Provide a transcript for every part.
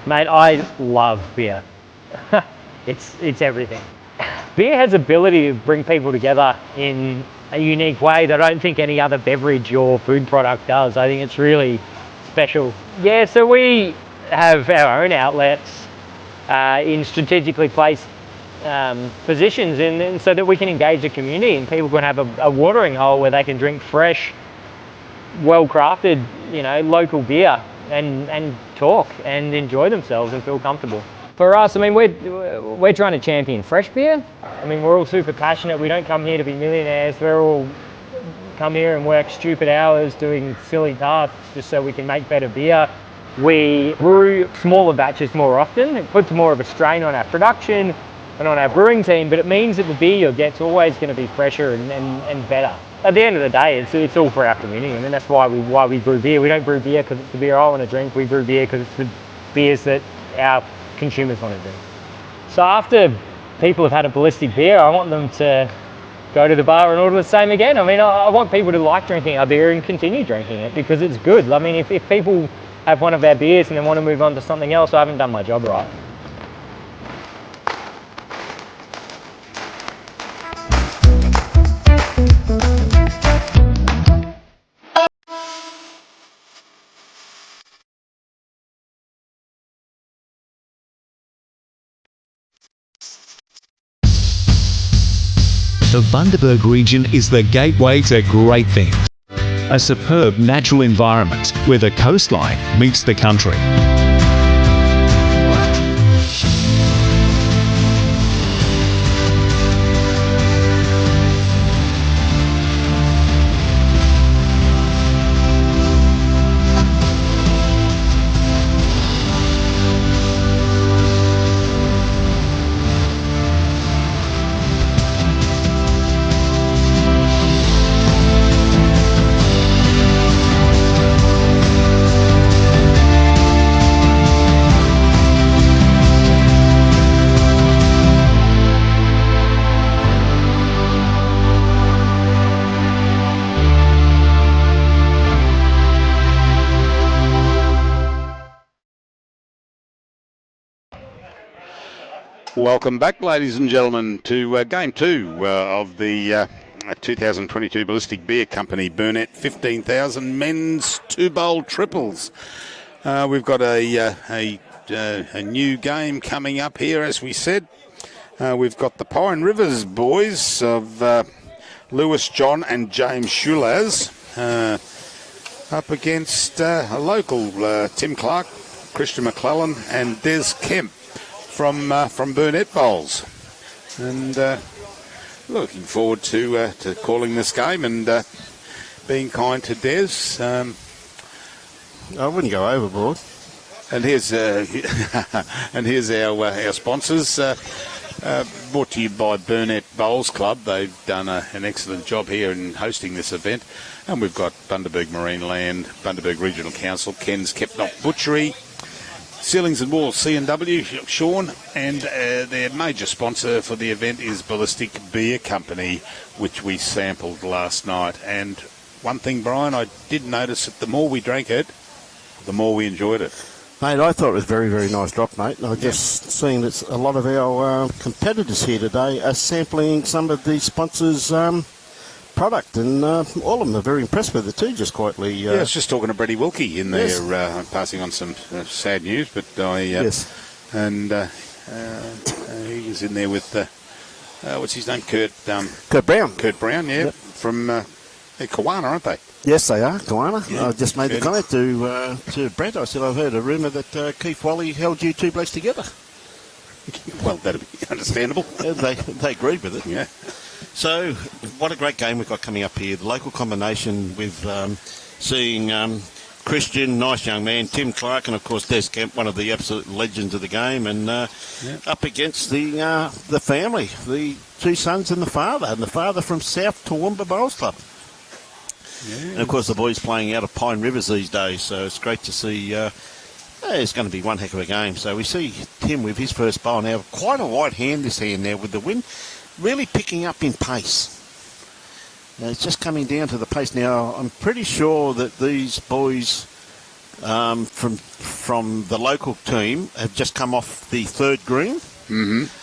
Mate, I love beer. It's everything. Beer has the ability to bring people together in a unique way that I don't think any other beverage or food product does. I think it's really special. Yeah, so we have our own outlets in strategically placed positions, and so that we can engage the community and people can have a watering hole where they can drink fresh, well-crafted, local beer and talk and enjoy themselves and feel comfortable. For us, I mean, we're trying to champion fresh beer. I mean, we're all super passionate. We don't come here to be millionaires. We're all come here and work stupid hours doing silly tasks just so we can make better beer. We brew smaller batches more often. It puts more of a strain on our production and on our brewing team, but it means that the beer you'll get's always going to be fresher and better. At the end of the day, it's all for our community, and that's why we brew beer. We don't brew beer because it's the beer I want to drink. We brew beer because it's the beers that our consumers want to drink. So after people have had a Ballistic beer, I want them to go to the bar and order the same again. I mean, I want people to like drinking our beer and continue drinking it because it's good. I mean, if people have one of our beers and then want to move on to something else, I haven't done my job right. The Bundaberg region is the gateway to great things. A superb natural environment where the coastline meets the country. Welcome back, ladies and gentlemen, to Game 2 of the 2022 Ballistic Beer Company Burnett 15,000 men's 2-bowl triples. We've got a new game coming up here, as we said. We've got the Pine Rivers boys of Lewis, John and James Schiulaz up against a local Tim Clark, Christian McLellan and Des Kemp from Burnett Bowls, and looking forward to calling this game and being kind to Des. I wouldn't go overboard. And here's our sponsors. Brought to you by Burnett Bowls Club. They've done an excellent job here in hosting this event, and we've got Bundaberg Marine Land, Bundaberg Regional Council, Ken's Kepnock Butchery, Ceilings and Walls C&W, Sean, and their major sponsor for the event is Ballistic Beer Company, which we sampled last night. And one thing, Brian, I did notice that the more we drank it, the more we enjoyed it. Mate, I thought it was very, very nice drop, mate. I've just seen that a lot of our competitors here today are sampling some of the sponsors' product, and all of them are very impressed with it too, just quietly. Yeah, I was just talking to Brady Wilkie in there, yes. Passing on some sad news, but yes. And he was in there with, what's his name, Kurt Brown. Kurt Brown, yeah, yep. From Kawana, aren't they? Yes, they are, Kawana. Yeah. I just made the comment to Brett. I said I've heard a rumour that Keith Wally held you two blokes together. Well, that'd be understandable. They agreed with it. Yeah. So, what a great game we've got coming up here. The local combination with seeing Christian, nice young man, Tim Clark, and of course Des Kemp, one of the absolute legends of the game, and up against the family, the two sons and the father from South Toowoomba Bowls Club. Yeah. And of course the boys playing out of Pine Rivers these days, so it's great to see. It's going to be one heck of a game. So we see Tim with his first bowl now, quite a light hand this hand now with the wind, really picking up in pace. Now it's just coming down to the pace now. I'm pretty sure that these boys from the local team have just come off the third green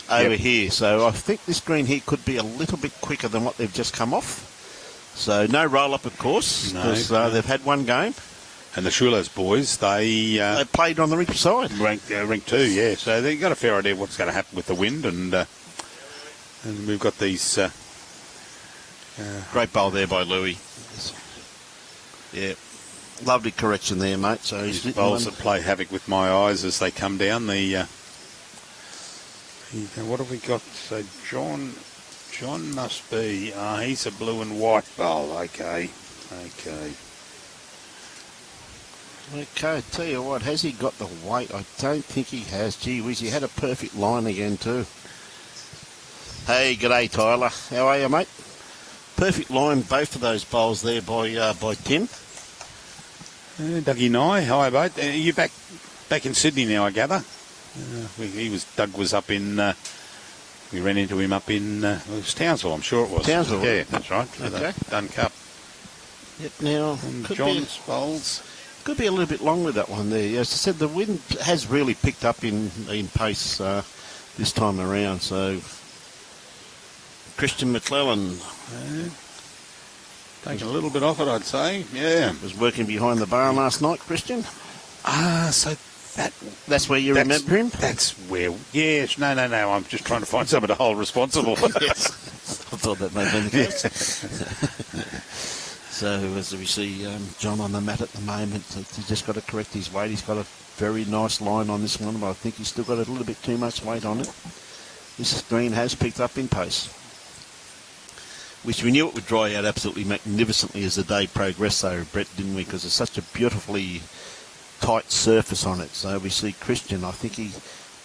over here. So I think this green here could be a little bit quicker than what they've just come off. So no roll-up, of course, because they've had one game. And the Schiulaz boys, they played on the rink side. Rank 2, yeah. So they've got a fair idea what's going to happen with the wind. And we've got these... great bowl there by Louis. Yeah, lovely correction there, mate. So these bowls that play havoc with my eyes as they come down. The what have we got? So John must be... he's a blue and white bowl. Okay. Okay, tell you what, has he got the weight? I don't think he has. Gee whiz, he had a perfect line again too. Hey, g'day Tyler. How are you, mate? Perfect line, both of those bowls there by Tim. Dougie Nye, hi mate. Are you back in Sydney now, I gather? Doug was up in... we ran into him up in... it was Townsville, I'm sure it was. Townsville? Yeah, that's right. For Okay. the Dun Cup. Yep, now... And John's bowls. Could be a little bit long with that one there. As I said, the wind has really picked up in pace this time around. So Christian McLellan Taking a little bit off it, I'd say. Yeah. was working behind the bar last night, Christian. So that's where you remember him? That's where... Yes, no. I'm just trying to find someone to hold responsible. Yes. I thought that may have been the case. So as we see John on the mat at the moment, he's just got to correct his weight. He's got a very nice line on this one, but I think he's still got a little bit too much weight on it. This green has picked up in pace, which we knew it would dry out absolutely magnificently as the day progressed, though, Brett, didn't we? Because it's such a beautifully tight surface on it. So we see Christian, I think he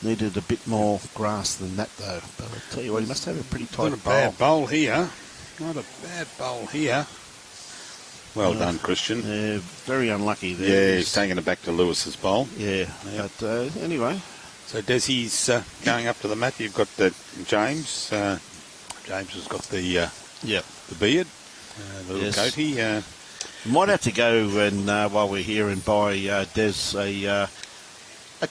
needed a bit more grass than that, though. But I'll tell you what, he must have a pretty tight Not a bad bowl here. Not a bad bowl here. Well done, Christian. Yeah, very unlucky there. Yeah, he's taking it back to Lewis's bowl. Yeah, yep. But anyway. So Desi's going up to the mat. You've got James. James has got the beard, the little goatee. You might have to go and while we're here and buy Des a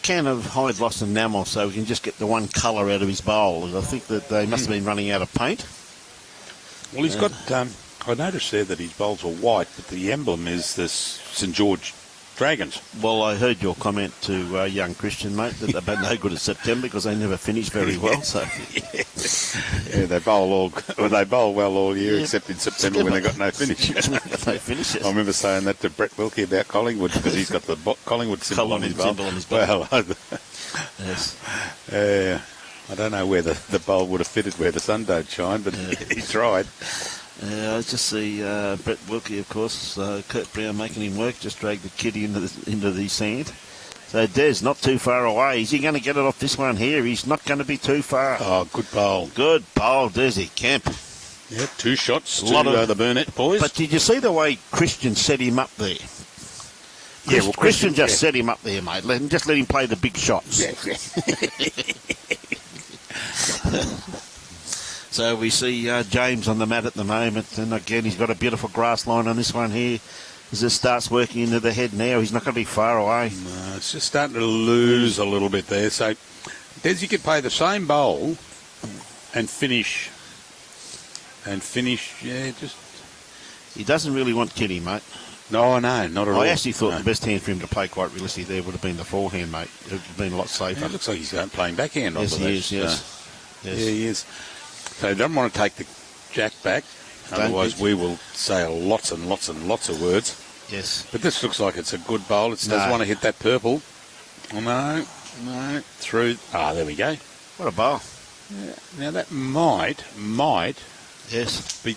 can of high gloss enamel so we can just get the one colour out of his bowl. I think that they must have been running out of paint. Well, he's got... I noticed there that his bowls are white, but the emblem is this St George Dragons. Well, I heard your comment to young Christian, mate, that they've been no good at September because they never finish very well. So yeah, they bowl well all year except in September when they got no finish. No finishes. I remember saying that to Brett Wilkie about Collingwood because he's got the Collingwood symbol on his bowl. Well, yes. I don't know where the bowl would have fitted where the sun don't shine, but he tried. I just see Brett Wilkie, of course, Kurt Brown making him work, just dragged the kitty into the sand. So Des, not too far away. Is he going to get it off this one here? He's not going to be too far. Oh, good bowl. Good bowl, Desi Kemp. Yeah, 2 shots to the Burnett boys. But did you see the way Christian set him up there? Yeah, well, Christian just set him up there, mate. Let him play the big shots. Yeah. So we see James on the mat at the moment, and again he's got a beautiful grass line on this one here. As it starts working into the head now, he's not going to be far away. No, it's just starting to lose a little bit there. So, Des, you could play the same bowl and finish. Yeah, just... He doesn't really want kitty, mate. No, not at all. I actually thought the best hand for him to play quite realistically there would have been the forehand, mate. It would have been a lot safer. Yeah, it looks like he's playing backhand. Yes, he is, yes. Yeah, he is. So he doesn't want to take the jack back, otherwise we will say lots and lots and lots of words. Yes. But this looks like it's a good bowl. It doesn't want to hit that purple. Oh, no, through. There we go. What a bowl. Yeah. Now that might yes, be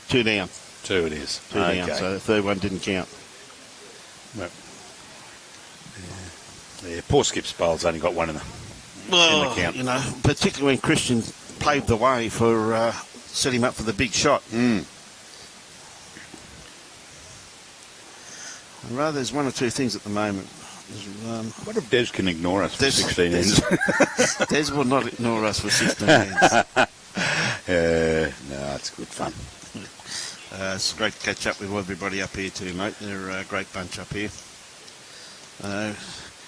2 down. 2 it is. 2 down, so the third one didn't count. Well, yeah, poor Skip's bowl's only got 1 in the count. You know, particularly when Christian paved the way for set him up for the big shot. Rather, there's 1 or 2 things at the moment. What if Des can ignore us for 16 ends? Des will not ignore us for 16 ends. No, it's good fun. It's great to catch up with everybody up here too, mate. They're a great bunch up here.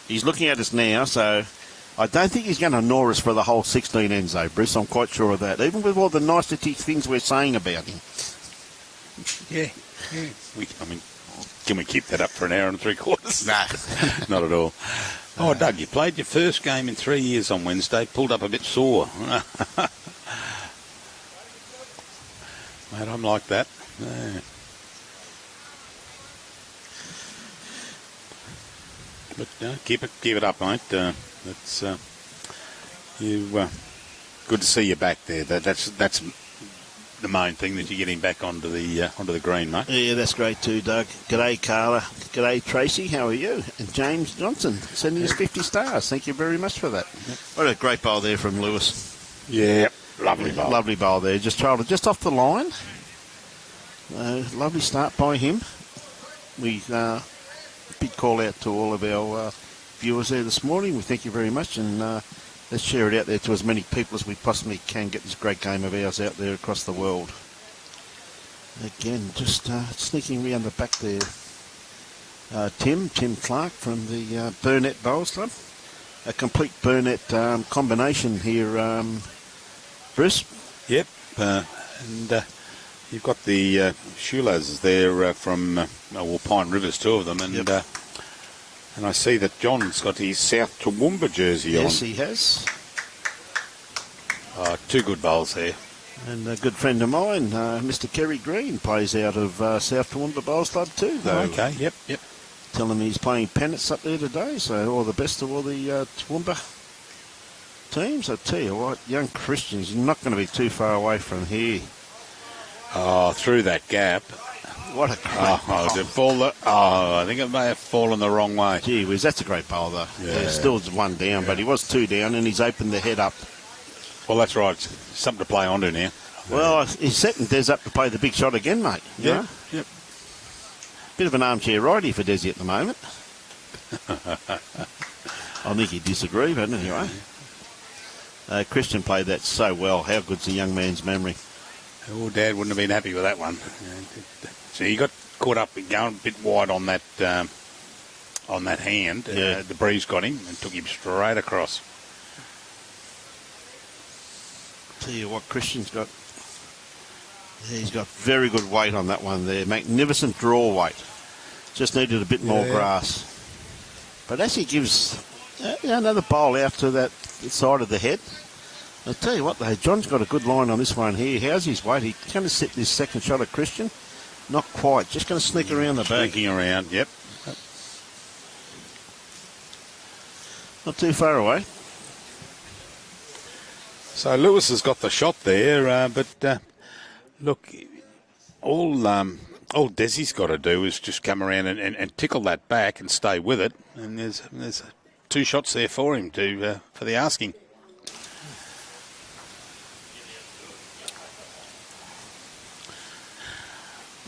He's looking at us now, so I don't think he's going to gnaw us for the whole 16 ends, though, Bruce. I'm quite sure of that, even with all the nicety things we're saying about him. Yeah. Can we keep that up for an hour and 3/4? Nah. Not at all. Oh, Doug, you played your first game in 3 years on Wednesday. Pulled up a bit sore. Mate, I'm like that. Yeah. But keep it up, mate. It's good to see you back there. That's the main thing, that you're getting back onto the green, mate. Yeah, that's great too, Doug. G'day, Carla. G'day, Tracy. How are you? And James Johnson sending us 50 stars. Thank you very much for that. Yep. What a great bowl there from Lewis. Yeah, lovely bowl. Lovely bowl there. Just trailed it just off the line. Lovely start by him. We big call out to all of our viewers there this morning. We thank you very much, and let's share it out there to as many people as we possibly can. Get this great game of ours out there across the world. Again, just sneaking around the back there. Tim Clark from the Burnett Bowls Club. A complete Burnett combination here, Bruce. Yep, and you've got the Schiulaz there from Pine Rivers, two of them, and yep. And I see that John's got his South Toowoomba jersey on. Yes, he has. Two good bowls there. And a good friend of mine, Mr. Kerry Green, plays out of South Toowoomba Bowls Club too, though. Okay, yep. Tell him he's playing pennants up there today, so all the best to all the Toowoomba teams. I tell you what, young Christians, you're not going to be too far away from here. Oh, through that gap. What a great I think it may have fallen the wrong way. Gee whiz, that's a great bowl, though. Yeah. Still one down, but he was two down, and he's opened the head up. Well, that's right. It's something to play onto now. Well, he's setting Des up to play the big shot again, mate. Yeah. Yep. Bit of an armchair righty for Desi at the moment. I think he'd disagree, but anyway. Christian played that so well. How good's the young man's memory? Oh, Dad wouldn't have been happy with that one. So he got caught up going a bit wide on that hand. Yeah. The breeze got him and took him straight across. Tell you what, Christian's got. He's got very good weight on that one there. Magnificent draw weight. Just needed a bit more grass. But as he gives another bowl out to that side of the head, I'll tell you what, though, John's got a good line on this one here. How's his weight? He's going to set this second shot at Christian. Not quite. Just going to sneak around the back. Sneaking around, yep. Not too far away. So Lewis has got the shot there, but look, all Desi's got to do is just come around and tickle that back and stay with it. And there's two shots there for him for the asking.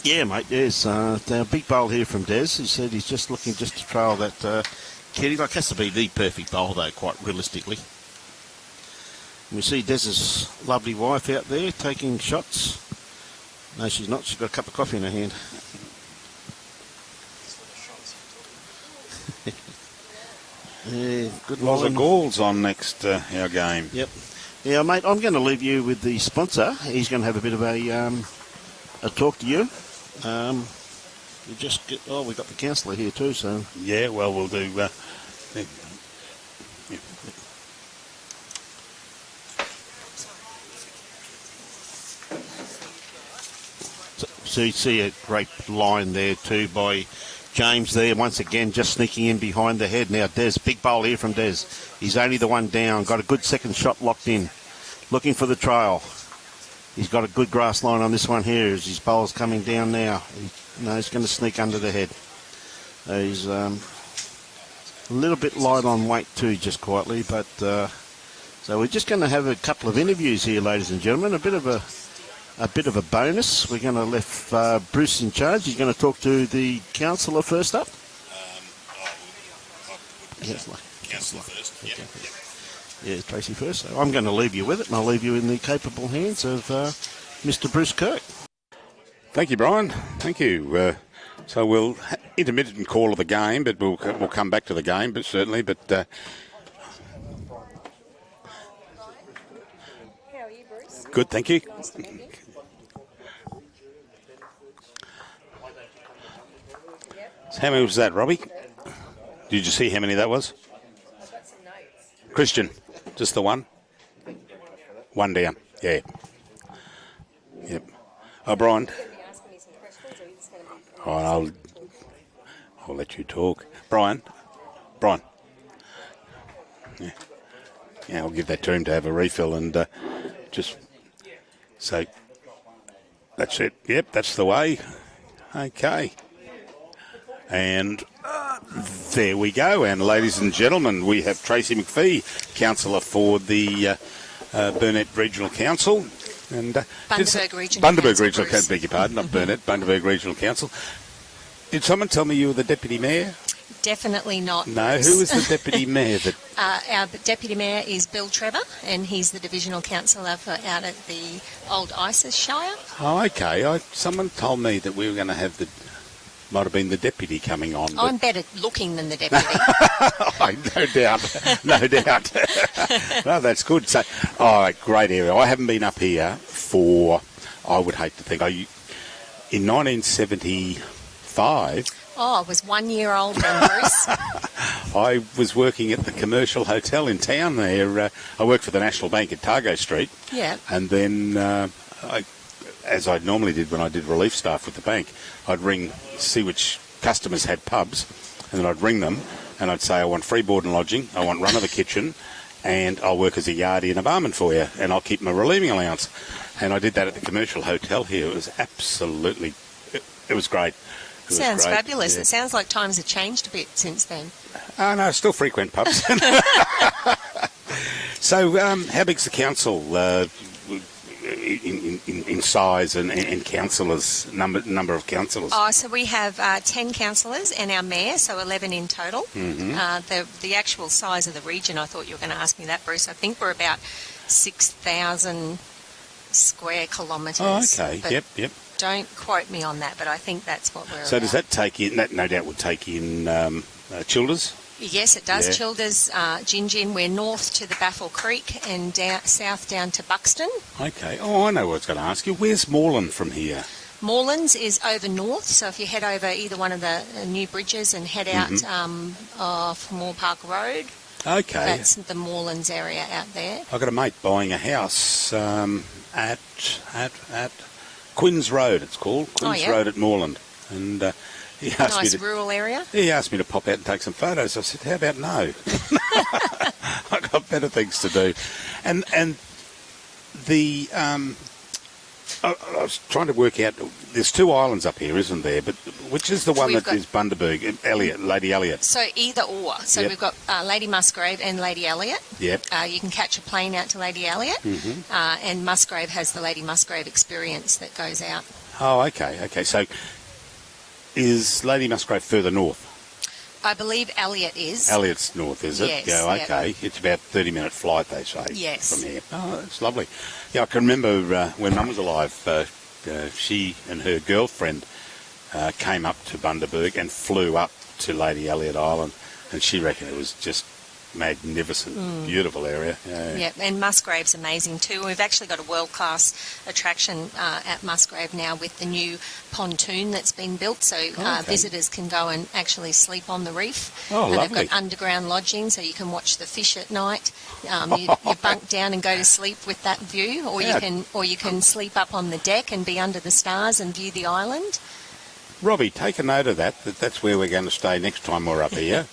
Yeah, mate, there's a big bowl here from Des. He said he's just looking just to trail that kitty. Like, has to be the perfect bowl, though, quite realistically. And we see Des's lovely wife out there taking shots. No, she's not. She's got a cup of coffee in her hand. Yeah, good Lots line. of goals on next our game. Yep. Yeah, mate, I'm going to leave you with the sponsor. He's going to have a bit of a talk to you. We just get. Oh, we've got the counsellor here too. So yeah, well, we'll do. So you see a great line there too by James there. Once again, just sneaking in behind the head. Now Des, big bowl here from Des. He's only the one down. Got a good second shot locked in. Looking for the trail. He's got a good grass line on this one here as his bowl's coming down now. He's going to sneak under the head. He's a little bit light on weight too, just quietly. But so we're just going to have a couple of interviews here, ladies and gentlemen. A bit of a bonus. We're going to let Bruce in charge. He's going to talk to the counsellor first up. Counsellor first. Okay. Yeah, Tracy first. So I'm going to leave you with it, and I'll leave you in the capable hands of Mr. Bruce Kirk. Thank you, Brian. Thank you. So we'll intermittent call of the game, but we'll come back to the game, but certainly. But How are you, Bruce? good, thank you. Nice to meet you. So how many was that, Robbie? Did you see how many that was? I've got some notes. Christian, just the one? One down, yeah. Yep. Oh, Brian. Are you going to be asking me some questions, or are you just going to be... Oh, I'll let you talk. Brian. Yeah, I'll give that to him to have a refill and just say, that's it. Yep, that's the way. Okay. And there we go. And ladies and gentlemen, we have Tracy McPhee, councillor for the Burnett Regional Council. And Bundaberg Regional Bundaberg Council, Regional Bruce. Council, beg your pardon, not Burnett, Bundaberg Regional Council. Did someone tell me you were the deputy mayor? Definitely not. No, Bruce. who was the deputy mayor? That Our deputy mayor is Bill Trevor, and he's the divisional councillor for out at the old Isis Shire. Oh, okay. Someone told me that we were going to have might have been the deputy coming on. I'm better looking than the deputy. No doubt. No, that's good. So, great area. I haven't been up here for, I would hate to think, in 1975, Oh, I was 1 year old then, Bruce. I was working at the commercial hotel in town there. I worked for the National Bank at Targo Street. Yeah. And then, as I normally did when I did relief staff with the bank, I'd see which customers had pubs, and then I'd ring them, and I'd say, I want free board and lodging, I want run of the kitchen, and I'll work as a yardie and a barman for you, and I'll keep my relieving allowance. And I did that at the commercial hotel here. It was absolutely, it was great. Sounds fabulous. Yeah. It sounds like times have changed a bit since then. Oh, no, still frequent pubs. So, how big's the council in size and councillors, number of councillors? Oh, so we have 10 councillors and our mayor, so 11 in total. Mm-hmm. The actual size of the region, I thought you were going to ask me that, Bruce. I think we're about 6,000 square kilometres. Oh, okay. But Yep. don't quote me on that, but I think that's what we're So about. does that take in, that no doubt would take in Childers? Yes, it does. Yeah. Childers, Gin. We're north to the Baffle Creek and south down to Buxton. Okay. Oh, I know what I was going to ask you. Where's Moreland from here? Morelands is over north, so if you head over either one of the new bridges and head out off Moore Park Road, Okay. that's the Morelands area out there. I've got a mate buying a house at Quinns Road, it's called. Quinns Road at Moreland. And he asked Nice me to, rural area. he asked me to pop out and take some photos. I said, how about no? I've got better things to do. And the I was trying to work out, there's two islands up here, isn't there? But which is the one We've that is Bundaberg? Lady Elliot. So either or. So Yep. we've got Lady Musgrave and Lady Elliot. Yep. You can catch a plane out to Lady Elliot. And Musgrave has the Lady Musgrave experience that goes out. Oh, okay. So is Lady Musgrave further north? I believe Elliot is. Elliot's north, is it? Yes, Yeah, yep. okay. It's about a 30-minute flight, they say, Yes. from here. Oh, that's lovely. Yeah, I can remember when Mum was alive, she and her girlfriend came up to Bundaberg and flew up to Lady Elliot Island, and she reckoned it was just magnificent, beautiful area. Yeah. Yeah, and Musgrave's amazing too. We've actually got a world-class attraction at Musgrave now with the new pontoon that's been built, so visitors can go and actually sleep on the reef. Oh, and lovely. they've got underground lodging, so you can watch the fish at night. You bunk down and go to sleep with that view, or Yeah. you can sleep up on the deck and be under the stars and view the island. Robbie, take a note of that's where we're going to stay next time we're up here.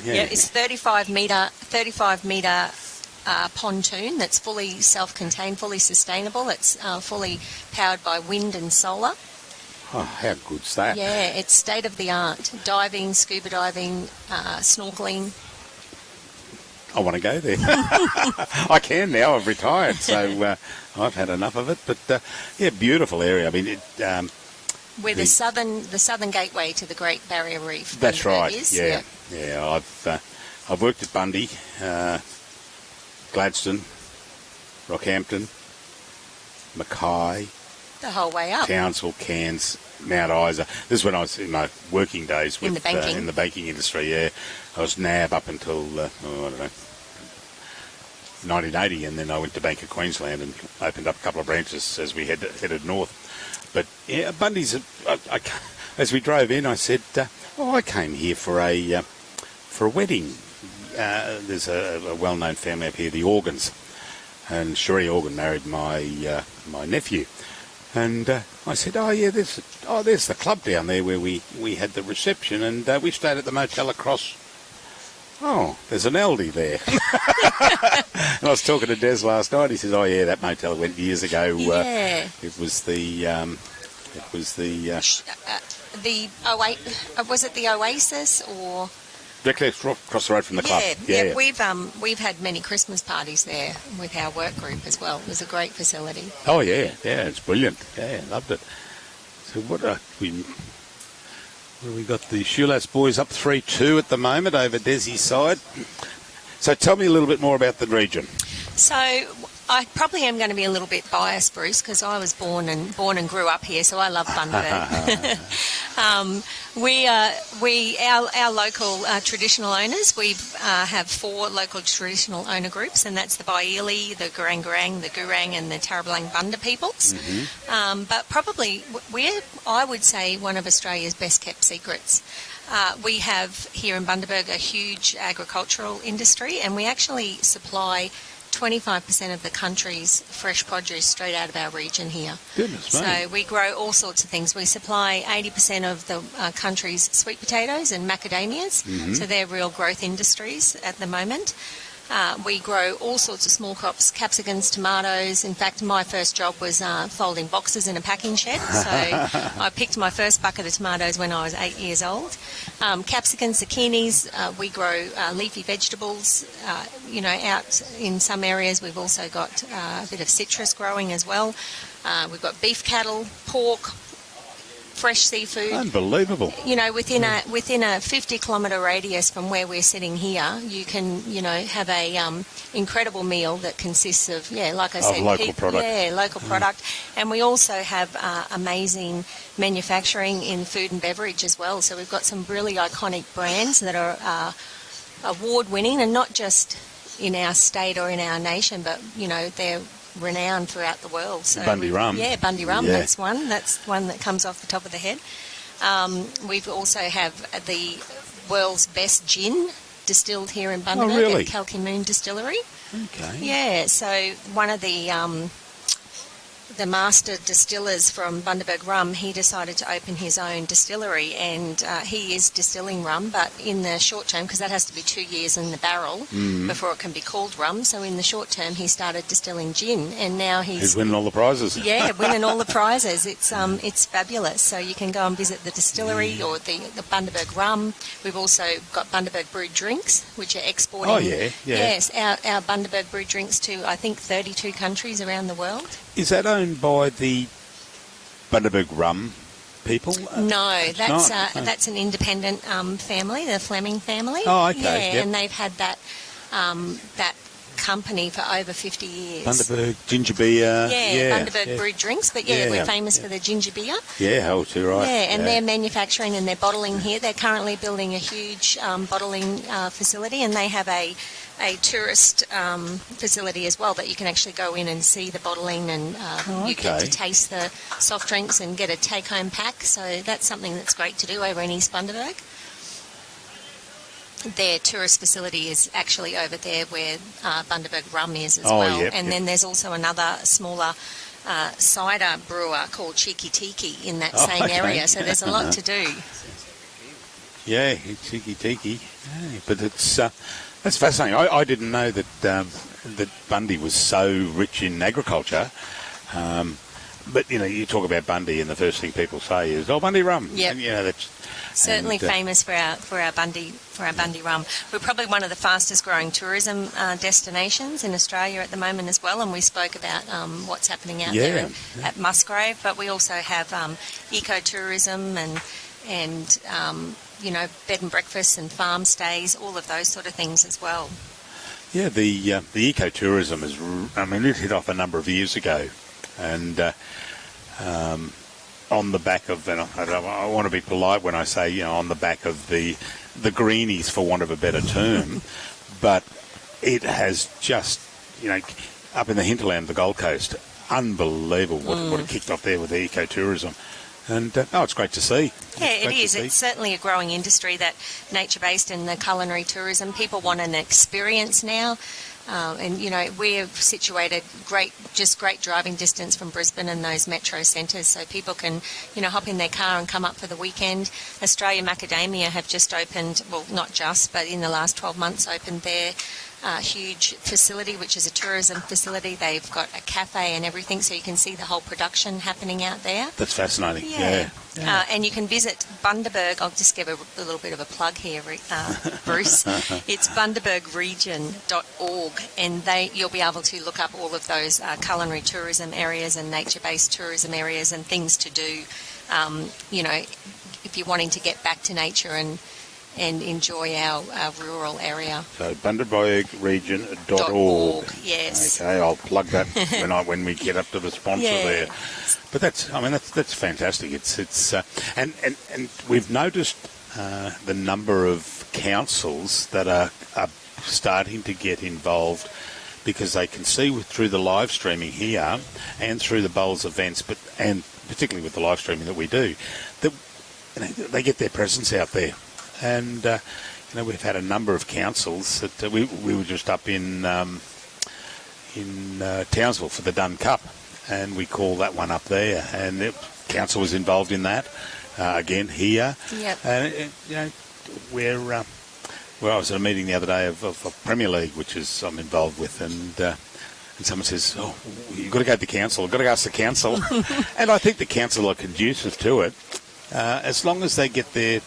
Yeah, it's 35 metre pontoon that's fully self-contained, fully sustainable. It's fully powered by wind and solar. Oh, how good's that? Yeah, it's state-of-the-art. Diving, scuba diving, snorkelling. I want to go there. I can now. I've retired, so I've had enough of it. But yeah, beautiful area. I mean, We're the southern gateway to the Great Barrier Reef. that's Bundaberg right. is. Yeah. I've worked at Bundy, Gladstone, Rockhampton, Mackay, The whole way up. Townsville, Cairns, Mount Isa. This is when I was in my working days with, in the banking industry, yeah. I was NAB up until, I don't know, 1980, and then I went to Bank of Queensland and opened up a couple of branches as we headed north. But yeah, Bundy's, as we drove in, I said, I came here for a wedding. There's a well-known family up here, the Organs, and Cherie Organ married my nephew. And I said, there's the club down there where we had the reception, and we stayed at the motel across. Oh, there's an Aldi there. And I was talking to Des last night. He says, that motel went years ago. Yeah. It was the was it the Oasis or? Directly across the road from the club. Yeah. We've had many Christmas parties there with our work group as well. It was a great facility. Oh yeah, it's brilliant. Yeah, loved it. So what we got the Schiulaz boys up 3-2 at the moment over Desi's side. So tell me a little bit more about the region. So I probably am going to be a little bit biased, Bruce, because I was born and grew up here, so I love Bundaberg. Our local traditional owners, we have 4 local traditional owner groups, and that's the Baili, the Gurang Gurang, the Gurang, and the Tarablang Bunda peoples. Mm-hmm. But probably we're, I would say, one of Australia's best kept secrets. We have here in Bundaberg a huge agricultural industry, and we actually supply 25% of the country's fresh produce straight out of our region here. Goodness me. So we grow all sorts of things. We supply 80% of the country's sweet potatoes and macadamias, so they're real growth industries at the moment. We grow all sorts of small crops, capsicums, tomatoes. In fact, my first job was folding boxes in a packing shed. So I picked my first bucket of tomatoes when I was 8 years old. Capsicums, zucchinis, we grow leafy vegetables. Out in some areas we've also got a bit of citrus growing as well. We've got beef cattle, pork, fresh seafood. Unbelievable. Within a 50-kilometre radius from where we're sitting here, you can, have a incredible meal that consists of, like I said, local product. Yeah, local product. And we also have amazing manufacturing in food and beverage as well. So we've got some really iconic brands that are award-winning, and not just in our state or in our nation, but, they're renowned throughout the world. So Bundy Rum. Yeah, Bundy Rum, that's one. That's one that comes off the top of the head. We've also have the world's best gin distilled here in Bundaberg at Kalki Moon Distillery. Okay. Yeah, so one of the master distillers from Bundaberg Rum, he decided to open his own distillery, and he is distilling rum, but in the short term, because that has to be 2 years in the barrel before it can be called rum, so in the short term he started distilling gin, and now he's winning all the prizes. Yeah, winning all the prizes. It's fabulous. So you can go and visit the distillery or the Bundaberg Rum. We've also got Bundaberg brewed drinks, which are exporting. Oh, yeah. Yes, our Bundaberg brewed drinks to, I think, 32 countries around the world. Is that owned by the Bundaberg Rum people? No, that's an independent family, the Fleming family. Oh, okay. Yeah, yep. and they've had that company for over 50 years. Bundaberg ginger beer. Yeah, Bundaberg brewed drinks, but we're famous for the ginger beer. Yeah, too right. Yeah, and they're manufacturing and they're bottling here. They're currently building a huge bottling facility, and they have a tourist facility as well that you can actually go in and see the bottling, and you get to taste the soft drinks and get a take-home pack. So that's something that's great to do over in East Bundaberg. Their tourist facility is actually over there where Bundaberg Rum is as well. Yep, and then there's also another smaller cider brewer called Cheeky Tiki in that same area. So there's a lot to do. Yeah, Cheeky Tiki. Yeah, but it's that's fascinating. I didn't know that that Bundy was so rich in agriculture. But you talk about Bundy, and the first thing people say is, "Bundy Rum." Yeah, that's certainly famous for our Bundy Rum. We're probably one of the fastest growing tourism destinations in Australia at the moment as well. And we spoke about what's happening out there at Musgrave, but we also have ecotourism and bed and breakfast and farm stays, all of those sort of things as well. Yeah, the ecotourism it hit off a number of years ago, and on the back of, and I want to be polite when I say, on the back of the greenies, for want of a better term, but it has just, up in the hinterland of the Gold Coast, unbelievable what it kicked off there with the ecotourism. And, it's great to see. Yeah, it is. It's certainly a growing industry, that nature-based and the culinary tourism. People want an experience now. And, we're situated great driving distance from Brisbane and those metro centres, so people can, hop in their car and come up for the weekend. Australia Macadamia have just opened, well, not just, but in the last 12 months opened their huge facility, which is a tourism facility. They've got a cafe and everything, so you can see the whole production happening out there. That's fascinating. Yeah. And you can visit Bundaberg. I'll just give a little bit of a plug here, Bruce. It's bundabergregion.org, and you'll be able to look up all of those culinary tourism areas and nature-based tourism areas and things to do, if you're wanting to get back to nature and enjoy our rural area. So bundabergregion.org. Yes. Okay, I'll plug that when we get up to the sponsor there. But that's fantastic. It's and we've noticed the number of councils that are starting to get involved, because they can see through the live streaming here and through the Bowls events, and particularly with the live streaming that we do, that they get their presence out there. And we've had a number of councils that we were just up in Townsville for the Dun Cup, and we call that one up there, and the council was involved in that again here. Yep. And I was at a meeting the other day of Premier League, which is I'm involved with, and someone says, "Oh, you've got to go to the council. I've got to ask the council," and I think the council are conducive to it. As long as they get their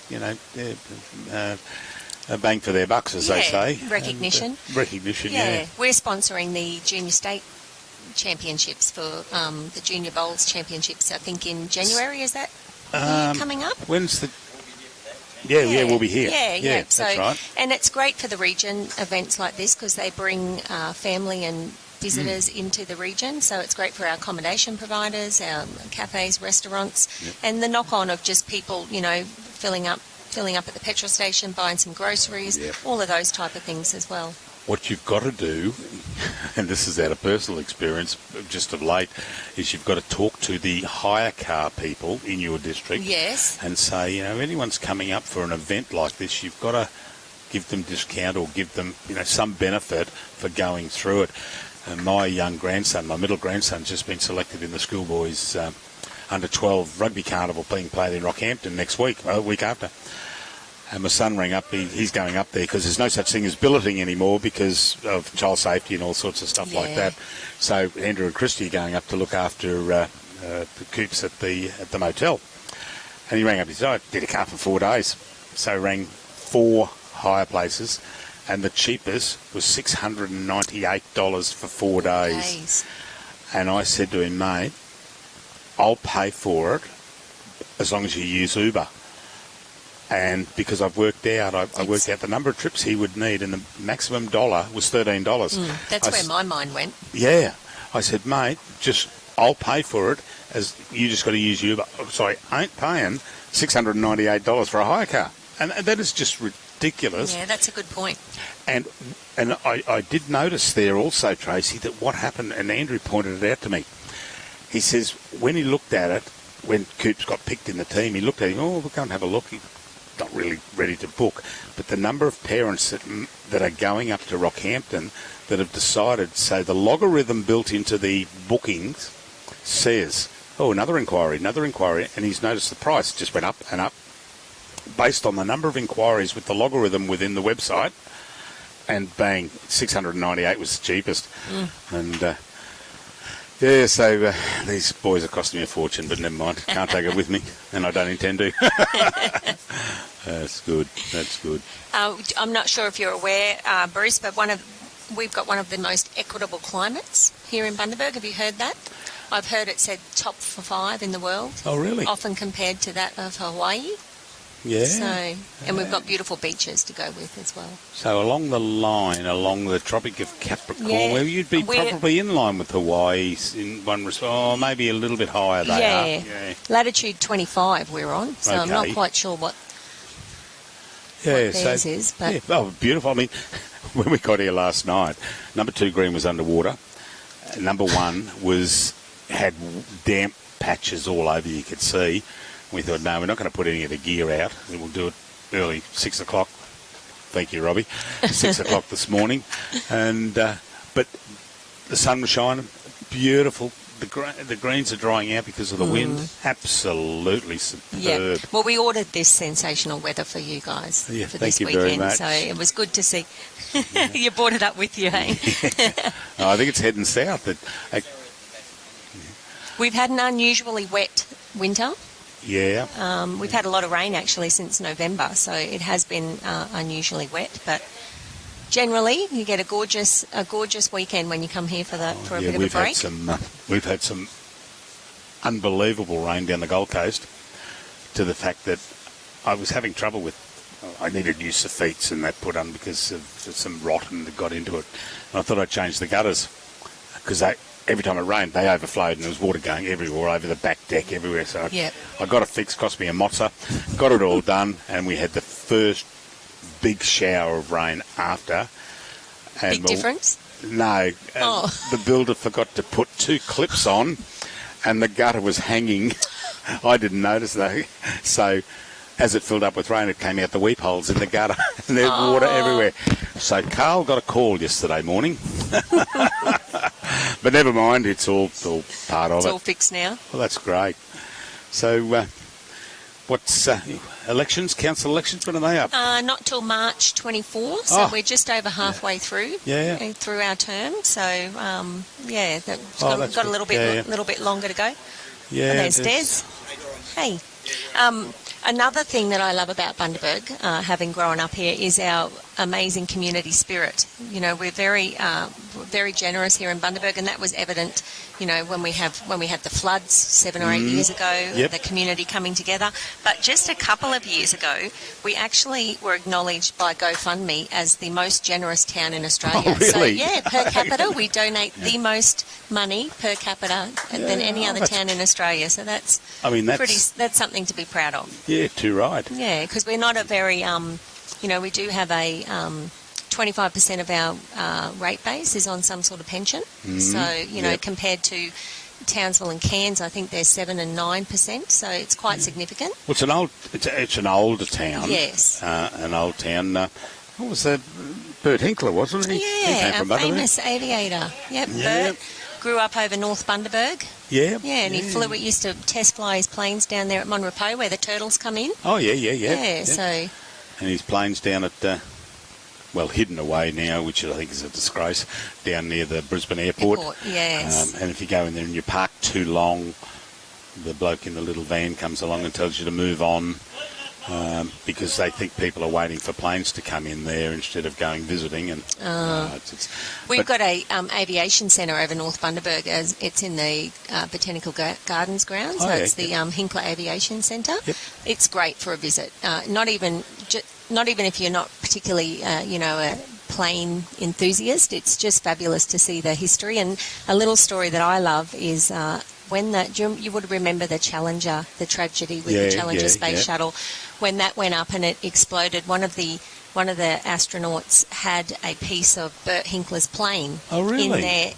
bang for their bucks, as they say. Recognition. Recognition, yeah. We're sponsoring the Junior State Championships for the Junior Bowls Championships, I think in January. Is that coming up? When's the... Yeah, we'll be here. Yeah. So, that's right. And it's great for the region, events like this, because they bring family and visitors into the region, so it's great for our accommodation providers, our cafes, restaurants, and the knock-on of just people, filling up at the petrol station, buying some groceries, all of those type of things as well. What you've got to do, and this is out of personal experience just of late, is you've got to talk to the hire car people in your district. Yes. And say, if anyone's coming up for an event like this, you've got to give them discount or give them, some benefit for going through it. And my young grandson, my middle grandson's just been selected in the schoolboys under-12 rugby carnival being played in Rockhampton next week, the week after. And my son rang up, he's going up there because there's no such thing as billeting anymore because of child safety and all sorts of stuff like that. So Andrew and Christy are going up to look after the coops at the motel. And he rang up, he said, I did a car for 4 days. So rang 4 hire places, and the cheapest was $698 for 4 days. And I said to him, mate, I'll pay for it as long as you use Uber. And because I've worked out, I worked out the number of trips he would need, and the maximum dollar was $13. That's where my mind went. Yeah. I said, mate, I'll pay for it, as you just got to use Uber. Sorry, I ain't paying $698 for a hire car. And that is just ridiculous. Yeah, that's a good point. And I did notice there also, Tracy, that what happened, and Andrew pointed it out to me. He says when he looked at it, when Coops got picked in the team, he looked at him, we'll go and have a look. He's not really ready to book. But the number of parents that are going up to Rockhampton that have decided, so the logarithm built into the bookings says, another inquiry, and he's noticed the price just went up and up based on the number of inquiries with the logarithm within the website, and bang, 698 was the cheapest. And so these boys are costing me a fortune, but never mind, can't take it with me, and I don't intend to. That's good. I'm not sure if you're aware, Bruce, but we've got one of the most equitable climates here in Bundaberg. Have you heard that? I've heard it said top 5 in the world. Oh, really? Often compared to that of Hawaii. Yeah. So, and we've got beautiful beaches to go with as well. So along the line, along the Tropic of Capricorn, Yeah. where you'd be We're- probably in line with Hawaii in one respect, or maybe a little bit higher they are. Yeah. Latitude 25 we're on, so I'm not Okay. quite sure what Yeah, theirs is, but yeah, oh, beautiful. I mean, when we got here last night, number 2 green was underwater. Number 1 had damp patches all over, you could see. We thought, no, we're not going to put any of the gear out. We'll do it early, 6 o'clock. Thank you, Robbie. 6 o'clock this morning. And but the sun was shining, beautiful. The greens are drying out because of the wind. Absolutely superb. yeah. Well, we ordered this sensational weather for you guys Yeah, for thank this you weekend, very much. so it was good to see. You brought it up with you, hey? I think it's heading south. We've had an unusually wet winter. Yeah. We've had a lot of rain actually since November, so it has been unusually wet. But generally, you get a gorgeous weekend when you come here for a bit of a break. We've had some unbelievable rain down the Gold Coast, to the fact that I was having trouble with. I needed new soffits and that put on because of some rotten that got into it. And I thought I'd change the gutters because every time it rained, they overflowed and there was water going everywhere, over the back deck, everywhere. So I got it fixed, cost me a mozza, got it all done, and we had the first big shower of rain after. And Big difference? No. The builder forgot to put 2 clips on and the gutter was hanging. I didn't notice though. So as it filled up with rain, it came out the weep holes in the gutter and there's water everywhere. So Carl got a call yesterday morning. But never mind, it's all part of it. It's all fixed now. Well, that's great. So what's elections, council elections, when are they up? Not till March 24, so we're just over halfway through our term. So that's got a little bit longer to go. Yeah, there's Des. Hey. Another thing that I love about Bundaberg, having grown up here, is our amazing community spirit. You know, we're very generous here in Bundaberg, and that was evident, you know, when we had the floods 7 or 8 years ago, the community coming together. But just a couple of years ago, we actually were acknowledged by GoFundMe as the most generous town in Australia. Oh, really? So, per capita, we donate the most money per capita than any other town in Australia. So that's something to be proud of. Yeah, too right. Yeah, because we're not a very, we do have a 25% of our rate base is on some sort of pension. So, compared to Townsville and Cairns, I think they're 7 and 9%. So it's quite significant. Well, it's an older town. Yes. An old town. What was that? Bert Hinkler, wasn't he? Yeah, our famous aviator. Yep, Bert. Grew up over North Bundaberg. Yeah. Yeah, and he used to test fly his planes down there at Monrepo where the turtles come in. Oh, yeah. Yeah, so... And his plane's down at, hidden away now, which I think is a disgrace, down near the Brisbane airport. Yes. And if you go in there and you park too long, the bloke in the little van comes along and tells you to move on. Because they think people are waiting for planes to come in there instead of going visiting. And we've got a aviation centre over North Bundaberg. It's in the Botanical Gardens grounds. It's the Hinkler Aviation Centre. Yep. It's great for a visit. Not even if you're not particularly, a plane enthusiast. It's just fabulous to see the history. And a little story that I love is. You would remember the Challenger, the tragedy with the Challenger space shuttle, when that went up and it exploded. One of the astronauts had a piece of Bert Hinkler's plane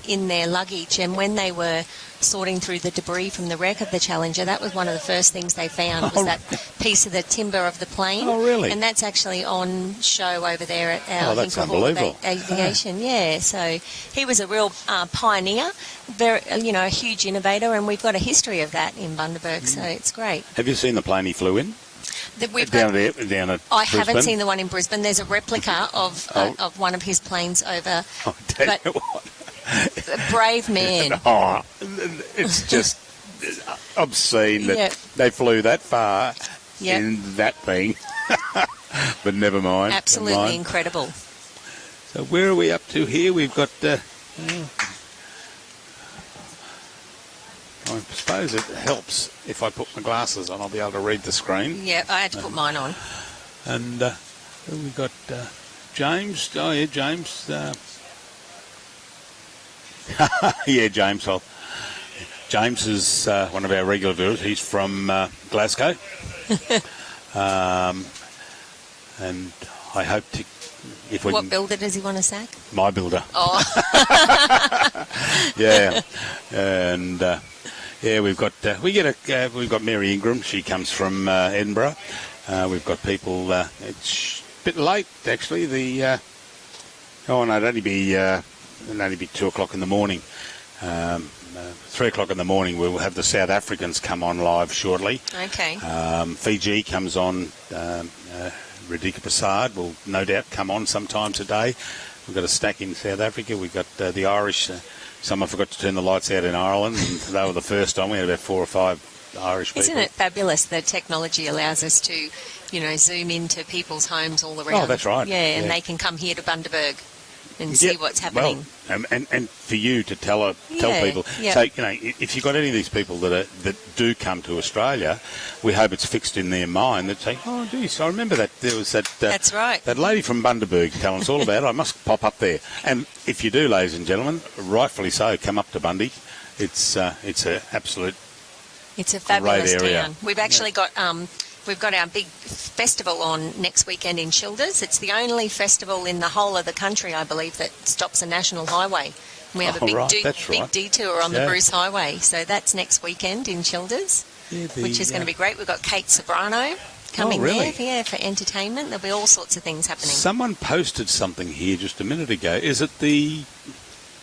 in their luggage, and when they were sorting through the debris from the wreck of the Challenger, that was one of the first things they found was that piece of the timber of the plane. Oh, really? And that's actually on show over there at our that's Hinkler Hall unbelievable. of Aviation. Yeah, so he was a real pioneer, very, a huge innovator, and we've got a history of that in Bundaberg, so it's great. Have you seen the plane he flew in? Down at I Brisbane? haven't seen the one in Brisbane. There's a replica of one of his planes over. Oh, tell you what. Brave man. It's just obscene that they flew that far in that thing. But never mind. Absolutely incredible. So where are we up to here? We've got... I suppose suppose it helps if I put my glasses on. I'll be able to read the screen. Yeah, I had to put mine on. And we've got James. Oh, yeah, James. Yeah, James. James is one of our regular viewers. He's from Glasgow. And I hope to... What builder does he want to sack? My builder. Oh. Yeah. And... we've got we've got Mary Ingram. She comes from Edinburgh. We've got people. It's a bit late actually. It'd only be 2 o'clock in the morning. 3 o'clock in the morning. We'll have the South Africans come on live shortly. Okay. Fiji comes on. Radhika Prasad will no doubt come on sometime today. We've got a stack in South Africa. We've got the Irish. Someone forgot to turn the lights out in Ireland, and they were the first time. We had about 4 or 5 Irish people. Isn't it fabulous that technology allows us to, zoom into people's homes all around? Oh, that's right. Yeah, and they can come here to Bundaberg and see what's happening. Well, and for you to tell people. Yeah. So, if you've got any of these people that do come to Australia, we hope it's fixed in their mind that say, oh, geez, I remember that there was that... That's right. That lady from Bundaberg telling us all about it. I must pop up there. And if you do, ladies and gentlemen, rightfully so, come up to Bundy. It's an absolute... It's a fabulous great area. town. We've actually got... We've got our big festival on next weekend in Schiulaz. It's the only festival in the whole of the country, I believe, that stops a national highway. We have a big detour on the Bruce Highway. So that's next weekend in Schiulaz, which is going to be great. We've got Kate Sobrano coming there for entertainment. There'll be all sorts of things happening. Someone posted something here just a minute ago. Is it the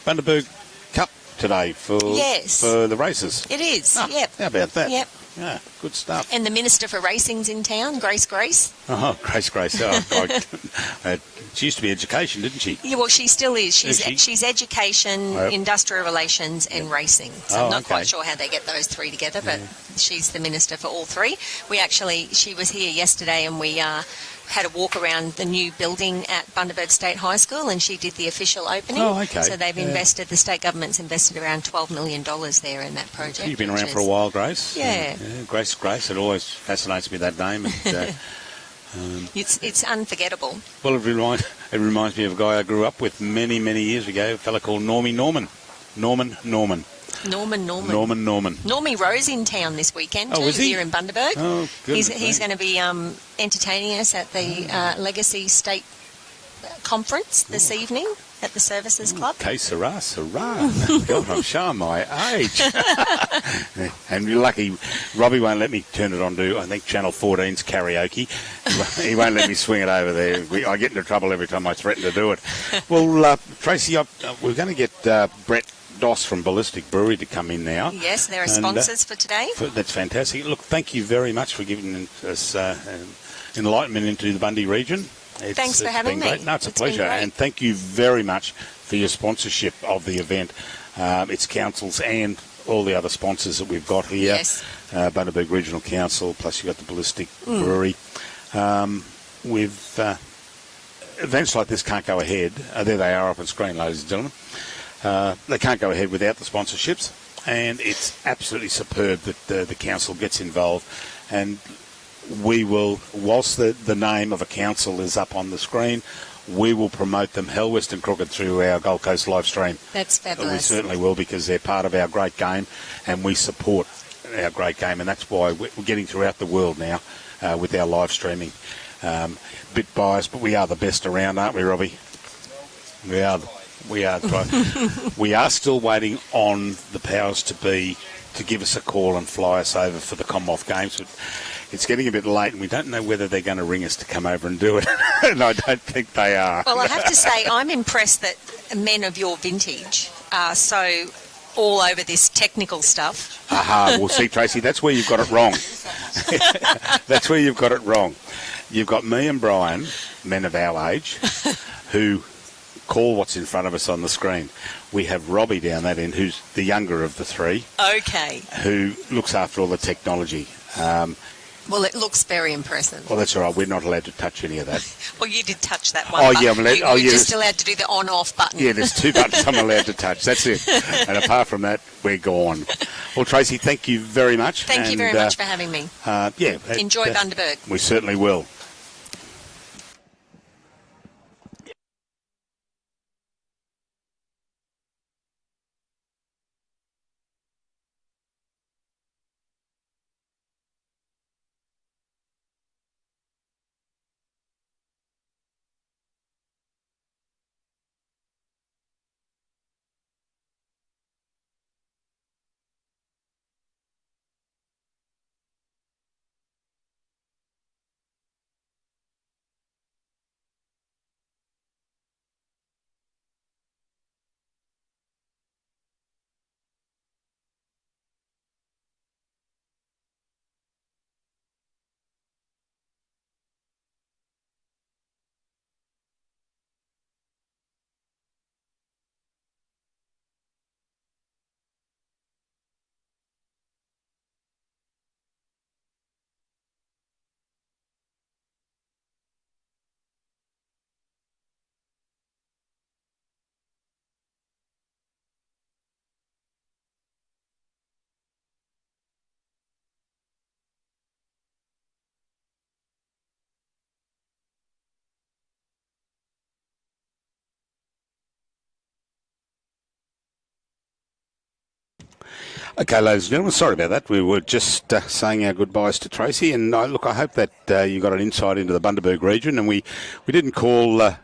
Bundaberg Cup today for the races? It is, yep. How about that? Yep. Yeah, good stuff. And the Minister for Racing's in town, Grace. Oh, Grace. Oh, she used to be education, didn't she? Yeah, well, she still is. She's education, industrial relations and racing. So I'm not quite sure how they get those three together, but she's the Minister for all three. She was here yesterday and we had a walk around the new building at Bundaberg State High School and she did the official opening. Oh, okay. So they've invested, the state government's invested around $12 million there in that project. You've been around for a while, Grace. Yeah. Grace. It always fascinates me, that name. And, it's unforgettable. Well, it reminds me of a guy I grew up with many, many years ago, a fella called Normie Norman. Norman. Normie Rose in town this weekend too, here in Bundaberg. Oh, goodness. He's going to be entertaining us at the Legacy State Conference this evening at the Services Club. Okay, Sarah. God, I'm showing my age. And you're lucky Robbie won't let me turn it on to, I think, Channel 14's karaoke. He won't let me swing it over there. I get into trouble every time I threaten to do it. Well, Tracy, we're going to get Brett Doss from Ballistic Brewery to come in now. Yes, they're sponsors for today. That's fantastic. Look, thank you very much for giving us enlightenment into the Bundy region. Thanks for having me. No, it's a pleasure. And thank you very much for your sponsorship of the event. It's councils and all the other sponsors that we've got here. Yes. Bundaberg Regional Council, plus you've got the Ballistic Brewery. Events like this can't go ahead. There they are up on screen, ladies and gentlemen. They can't go ahead without the sponsorships. And it's absolutely superb that the council gets involved. And we will, whilst the name of a council is up on the screen, we will promote them hell, west and crooked through our Gold Coast live stream. That's fabulous. We certainly will, because they're part of our great game and we support our great game, and that's why we're getting throughout the world now with our live streaming. Bit biased, but we are the best around, aren't we, Robbie? We are. We are still waiting on the powers to be to give us a call and fly us over for the Commonwealth Games. It's getting a bit late and we don't know whether they're going to ring us to come over and do it. And I don't think they are. Well, I have to say, I'm impressed that men of your vintage are so all over this technical stuff. Well, see, Tracy, that's where you've got it wrong. That's where you've got it wrong. You've got me and Brian, men of our age, who call what's in front of us on the screen. We have Robbie down that end, who's the younger of the three. Okay. Who looks after all the technology. Well, it looks very impressive. Well, that's all right. We're not allowed to touch any of that. Well, you did touch that one. Oh, button. yeah, I'm allowed- You're yeah, just allowed to do the on-off button. Yeah, there's 2 buttons I'm allowed to touch. That's it. And apart from that, we're gone. Well, Tracy, thank you very much. Thank you very much for having me. Enjoy Bundaberg. We certainly will. Okay, ladies and gentlemen, sorry about that. We were just saying our goodbyes to Tracy, and I hope that you got an insight into the Bundaberg region, and we didn't call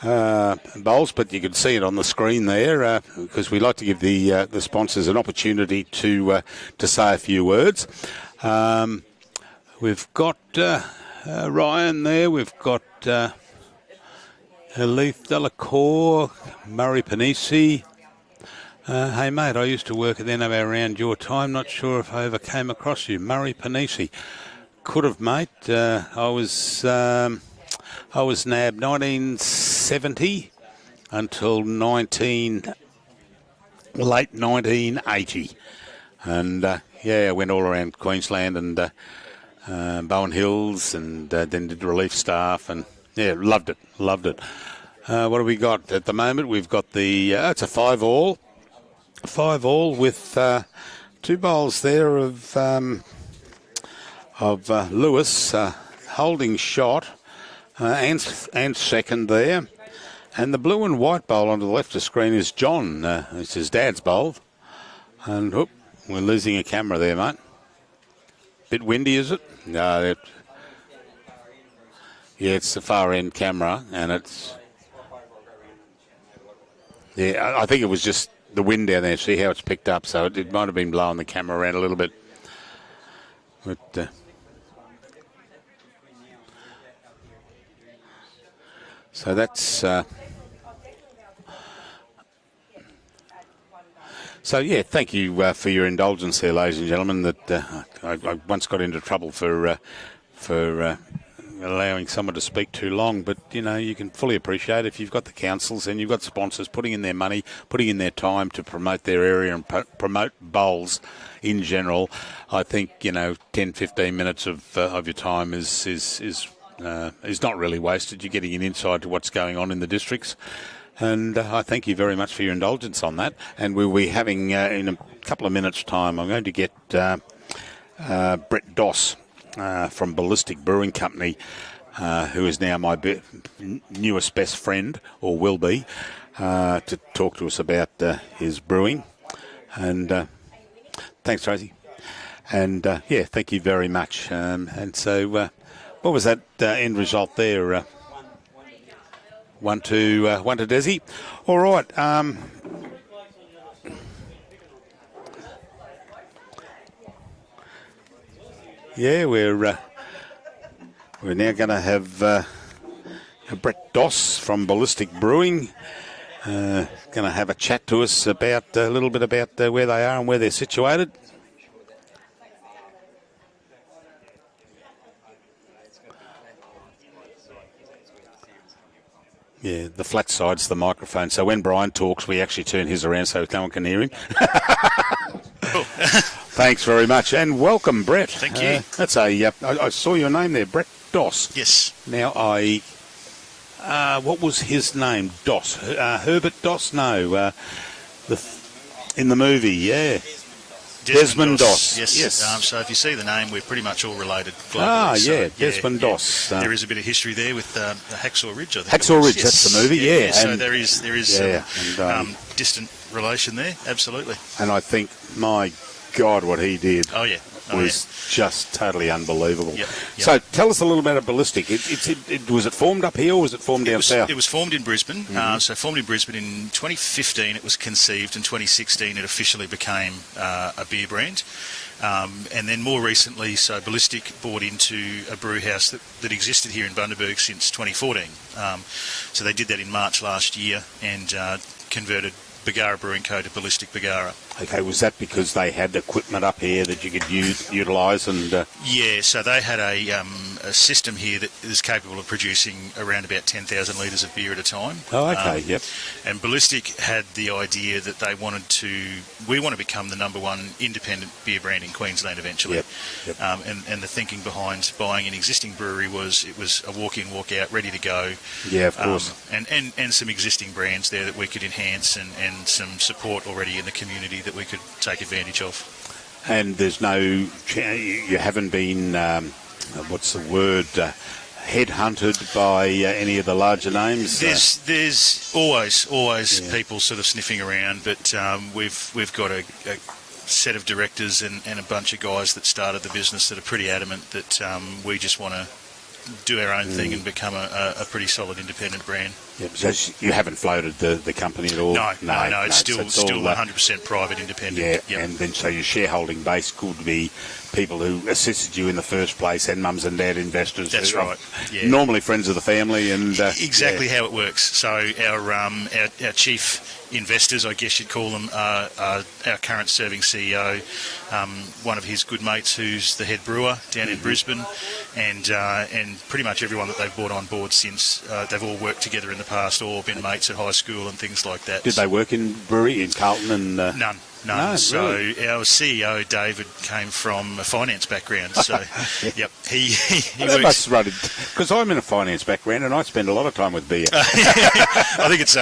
bowls, but you could see it on the screen there because we like to give the sponsors an opportunity to say a few words. We've got Ryan there. We've got Leith Delacour, Murray Panisi. Hey mate, I used to work at the NRA around your time. Not sure if I ever came across you, Murray Panisi. Could have, mate. I was nabbed 1970 until late 1980, and I went all around Queensland and Bowen Hills, and then did relief staff, and loved it. What have we got at the moment? We've got the it's a 5-all. 5-all with 2 bowls there of Lewis holding shot and second there, and the blue and white bowl on the left of screen is John. It's his dad's bowl, and we're losing a camera there, mate. Bit windy, is it? No, it's the far end camera, and it's I think it was just the wind down there. See how it's picked up, so it might have been blowing the camera around a little bit. But so that's thank you for your indulgence there, ladies and gentlemen. That I once got into trouble for allowing someone to speak too long, but you can fully appreciate if you've got the councils and you've got sponsors putting in their money, putting in their time to promote their area and promote bowls in general. I think 10-15 minutes of your time is not really wasted. You're getting an insight to what's going on in the districts, and I thank you very much for your indulgence on that. And we'll be having in a couple of minutes' time, I'm going to get Brett Doss from Ballistic Brewing Company, who is now my newest best friend, or will be, to talk to us about his brewing. And thanks, Tracy. And thank you very much. And so, what was that end result there? 1 to Desi. All right. We're now going to have Brett Doss from Ballistic Brewing. Going to have a chat to us about a little bit about where they are and where they're situated. Yeah, the flat side's the microphone, so when Brian talks, we actually turn his around so no one can hear him. Thanks very much, and welcome, Brett. Thank you. That's I saw your name there, Brett Doss. Yes. Now what was his name? Doss, Herbert Doss? No, in the movie, yeah. Desmond Doss. Yes. So if you see the name, we're pretty much all related globally. Ah, So, yeah, Desmond Doss. There is a bit of history there with Hacksaw Ridge, I think. Hacksaw Ridge, that's the movie, yeah. So And- there is some distant relation there, absolutely. And I think, my God, what he did Oh, yeah. was just totally unbelievable. Yep. So tell us a little bit about Ballistic. Was it formed up here or was it formed down south? It was formed in Brisbane. So formed in Brisbane in 2015. It was conceived. In 2016, it officially became a beer brand. And then more recently, so Ballistic bought into a brew house that existed here in Bundaberg since 2014. So they did that in March last year and converted Bagara Brewing Co. to Ballistic Bagara. Okay, was that because they had equipment up here that you could utilise? And Yeah, so they had a system here that is capable of producing around about 10,000 litres of beer at a time. Oh, okay, yep. And Ballistic had the idea that we want to become the number one independent beer brand in Queensland eventually. Yep. And the thinking behind buying an existing brewery was it was a walk-in, walk-out, ready to go. Yeah, of course. And some existing brands there that we could enhance and some support already in the community that we could take advantage of. And there's you haven't been, what's the word, headhunted by any of the larger names? There's always people sort of sniffing around, but we've got a set of directors and a bunch of guys that started the business that are pretty adamant that we just want to do our own thing and become a pretty solid independent brand. Yep. So you haven't floated the company at all? No, it's still all, 100% private independent. Yeah, and then so your shareholding base could be people who assisted you in the first place and mums and dad investors. That's who are right. Yeah. Normally friends of the family and exactly how it works. So our chief investors, I guess you'd call them, are our current serving CEO, one of his good mates who's the head brewer down in Brisbane, and pretty much everyone that they've brought on board since. They've all worked together in the past or been mates at high school and things like that. Did they work in brewery in Carlton? And None. No, so really? our CEO David came from a finance background. So, yep, he that works. must run because I'm in a finance background and I spend a lot of time with beer. I think it's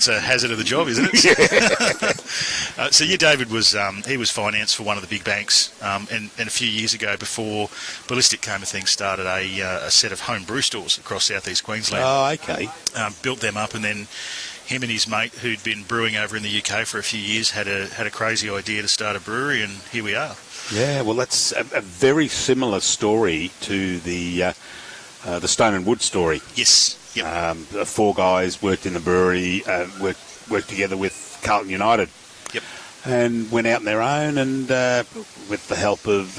a hazard of the job, isn't it? So David was he was finance for one of the big banks, and a few years ago, before Ballistic came a thing, started a set of home brew stores across southeast Queensland. Oh, okay. Built them up, and then him and his mate, who'd been brewing over in the UK for a few years, had a crazy idea to start a brewery, and here we are. Yeah, well, that's a very similar story to the Stone and Wood story. Yes. Yep. 4 guys worked in the brewery, worked together with Carlton United. Yep. And went out on their own, and with the help of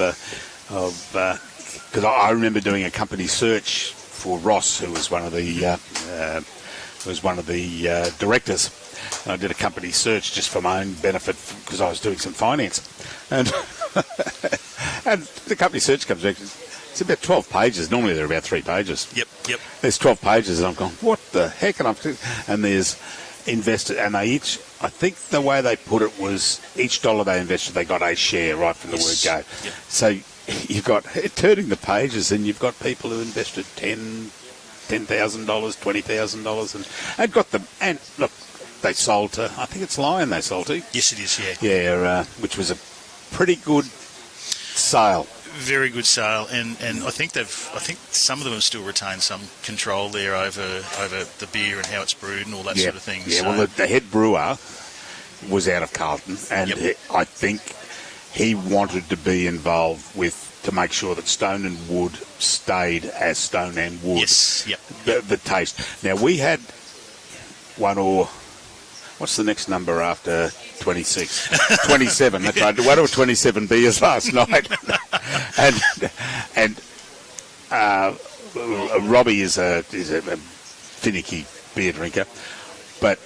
because I remember doing a company search for Ross, who was one of the directors. And I did a company search just for my own benefit because I was doing some finance, and and the company search comes back. It's about 12 pages. Normally they're about 3 pages. Yep. There's 12 pages, and I'm going, what the heck? And there's invested, and they each, I think the way they put it was each dollar they invested, they got a share right from the word go. Yep. So you've got, turning the pages, and you've got people who invested $10,000, $20,000, and got them. And look, they sold to, I think it's Lion they sold to. Yes, it is. Yeah. Yeah, which was a pretty good sale. Very good sale, and I think some of them have still retained some control there over the beer and how it's brewed and all that sort of thing. Yeah, so. well, the head brewer was out of Carlton, and I think he wanted to be involved to make sure that Stone and Wood stayed as Stone and Wood. Yes, yep. The taste. Now, we had what's the next number after 26? 27. That's right. 1 or 27 beers last night. and Robbie is a finicky beer drinker, but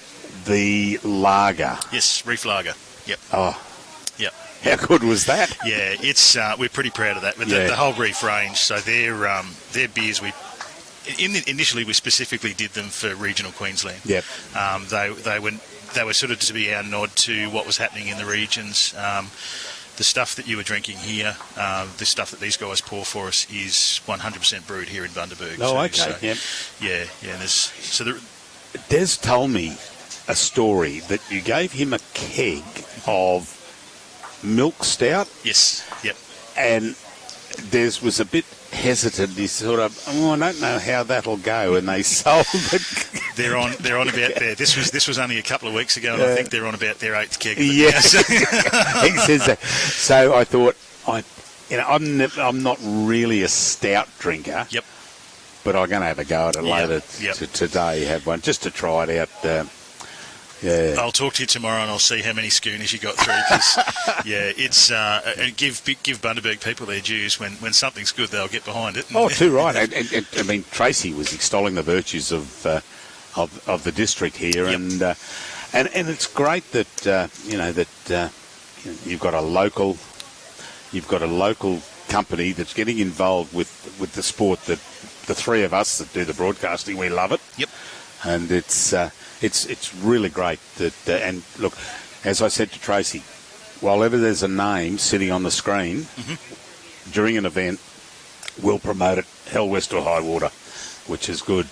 the lager. Yes, Reef Lager. Yep. Oh. Yep. How good was that? Yeah, it's we're pretty proud of that. But the whole Reef range, so their beers initially we specifically did them for regional Queensland. Yep. They were sort of to be our nod to what was happening in the regions. the stuff that you were drinking here, the stuff that these guys pour for us is 100% brewed here in Bundaberg. Oh, too. okay. So, Yep. Yeah. And Des told me a story that you gave him a keg of milk stout, yes. Yep. and Des was a bit hesitant. He sort of, I don't know how that'll go, and they sold it. They're on about there. This was only a couple of weeks ago, and I think they're on about their 8th keg. Yes, he says that. So I thought, I'm not really a stout drinker. Yep. But I'm going to have a go at it later today. Have one just to try it out. Yeah. I'll talk to you tomorrow and I'll see how many schooners you got through. Cause, it's and give Bundaberg people their dues. When something's good, they'll get behind it. Oh, too right. And I mean, Tracy was extolling the virtues of the district here, and it's great that you've got a local company that's getting involved with the sport that the three of us that do the broadcasting, we love it. Yep. And it's really great that and look, as I said to Tracy, while ever there's a name sitting on the screen during an event, we'll promote it hell west or high water, which is good.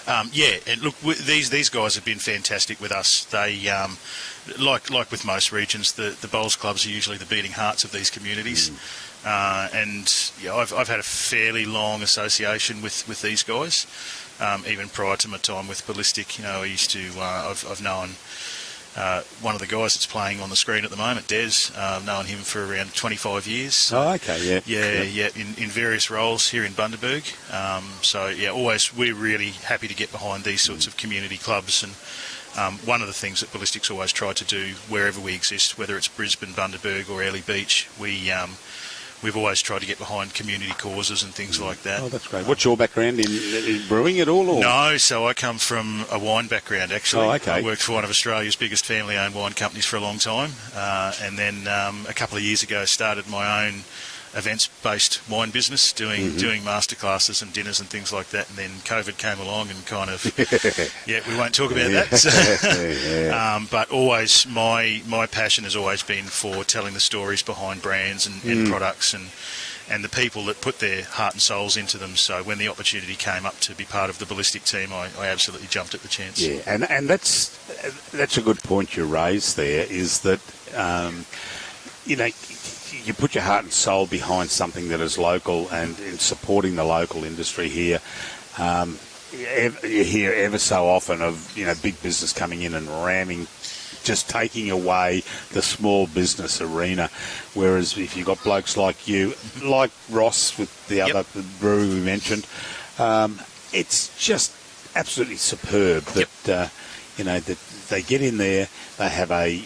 And look, these guys have been fantastic with us. They, like with most regions, the bowls clubs are usually the beating hearts of these communities. I've had a fairly long association with these guys, even prior to my time with Ballistic. I used to, I've known one of the guys that's playing on the screen at the moment, Des. I've known him for around 25 years. Oh, okay, Yeah, in various roles here in Bundaberg. Always we're really happy to get behind these sorts of community clubs. And one of the things that Ballistic's always tried to do wherever we exist, whether it's Brisbane, Bundaberg or Airlie Beach, we've always tried to get behind community causes and things like that. Oh, that's great. What's your background in brewing at all? Or? No, so I come from a wine background, actually. Oh, okay. I worked for one of Australia's biggest family-owned wine companies for a long time, and then a couple of years ago started my own events-based wine business, doing masterclasses and dinners and things like that, and then COVID came along and kind of, we won't talk about that. So, but always, my passion has always been for telling the stories behind brands and products and the people that put their heart and souls into them. So when the opportunity came up to be part of the Ballistic team, I absolutely jumped at the chance. Yeah, and that's a good point you raised there, is that, you put your heart and soul behind something that is local, and in supporting the local industry here. You hear ever so often of big business coming in and ramming, just taking away the small business arena. Whereas if you've got blokes like you, like Ross with the other brewery we mentioned, it's just absolutely superb that that they get in there, they have a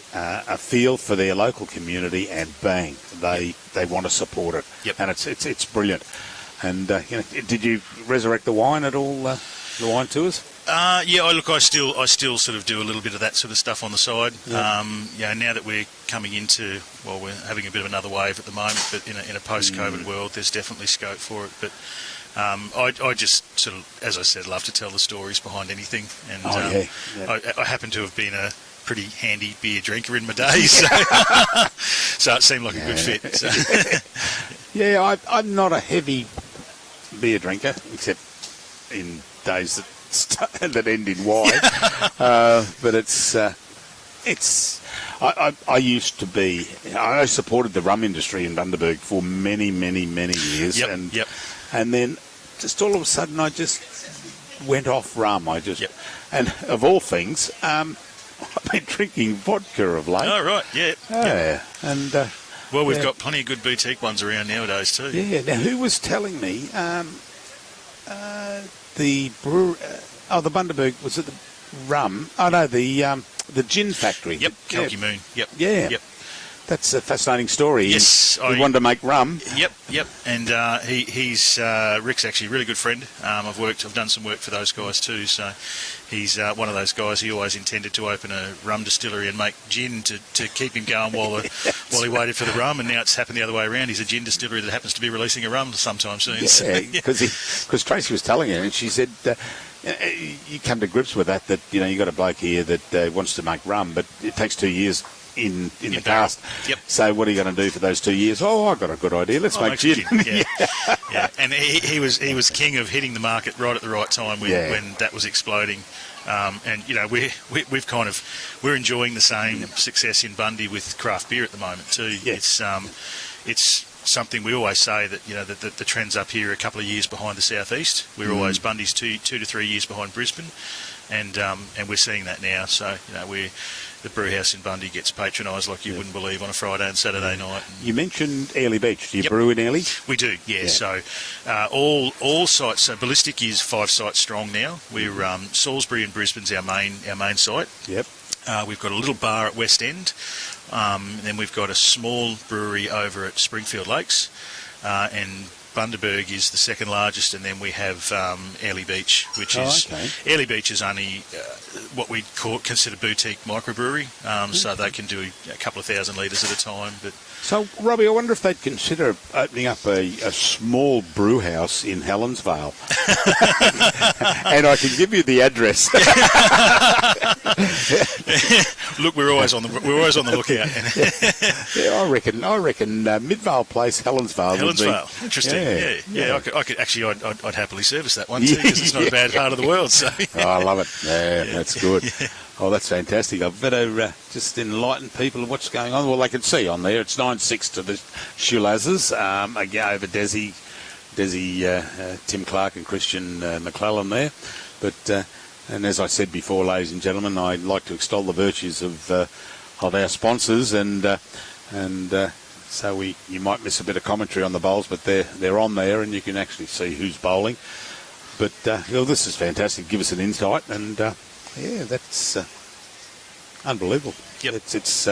feel for their local community, and bang, they want to support it. And it's brilliant. And did you resurrect the wine at all? The wine tours? I still sort of do a little bit of that sort of stuff on the side. Now that we're coming into, we're having a bit of another wave at the moment, but in a post-COVID world, there's definitely scope for it. But I just sort of, as I said, love to tell the stories behiund anything. And I happen to have been a pretty handy beer drinker in my day, so it seemed like a good fit. So. I'm not a heavy beer drinker, except in days that end in Y. But I used to be. I supported the rum industry in Bundaberg for many, many, many years, and then just all of a sudden I just went off rum. And of all things, I've been drinking vodka of late. Oh right, and. We've got plenty of good boutique ones around nowadays too. Yeah. Now, who was telling me the Bundaberg, was it the rum? Oh no, the gin factory. Yep, Kelky Moon. Yep. Yeah. Yep. That's a fascinating story. Yes, he wanted to make rum. Yep. And he's Rick's actually a really good friend. I've done some work for those guys too. So he's one of those guys. He always intended to open a rum distillery and make gin to keep him going while he waited for the rum. And now it's happened the other way around. He's a gin distillery that happens to be releasing a rum sometime soon. Yeah, because Tracy was telling her, and she said. You come to grips with that you got a bloke here that wants to make rum, but it takes 2 years in the barrel. past. Yep. So what are you going to do for those 2 years? Oh, I've got a good idea. Let's make gin. Yeah. Yeah. And he was king of hitting the market right at the right time when that was exploding. And you know we're enjoying the same success in Bundy with craft beer at the moment too. Yes. It's something we always say that the trends up here are a couple of years behind the southeast. We're always Bundy's 2 to 3 years behind Brisbane, and we're seeing that now. So the brew house in Bundy gets patronised like you wouldn't believe on a Friday and Saturday night. You mentioned Airlie Beach. Do you brew in Airlie? We do, yeah. So all sites. So Ballistic is 5 sites strong now. We're Salisbury and Brisbane's our main site. Yep. We've got a little bar at West End. Then we've got a small brewery over at Springfield Lakes, and Bundaberg is the second largest, and then we have Airlie Beach, which Airlie Beach is only what we consider boutique microbrewery, so they can do a couple of thousand litres at a time. But So, Robbie, I wonder if they'd consider opening up a small brew house in Helensvale. And I can give you the address. Look, we're always on the lookout. Yeah, I reckon Midvale Place, Helensvale. Helensvale, interesting. Yeah. I could actually, I'd happily service that one too, Yeah, because it's not a bad part of the world. So Oh, I love it. Yeah, that's good. Oh, that's fantastic. I better just enlighten people of what's going on. Well, they can see on there. It's 9-6 to the Schiulazes. Again, over Desi, Tim Clark and Christian McLellan there. But and as I said before, ladies and gentlemen, I'd like to extol the virtues of our sponsors, and so you might miss a bit of commentary on the bowls, but they're on there, and you can actually see who's bowling. But this is fantastic. Give us an insight, and that's unbelievable. Yep. It's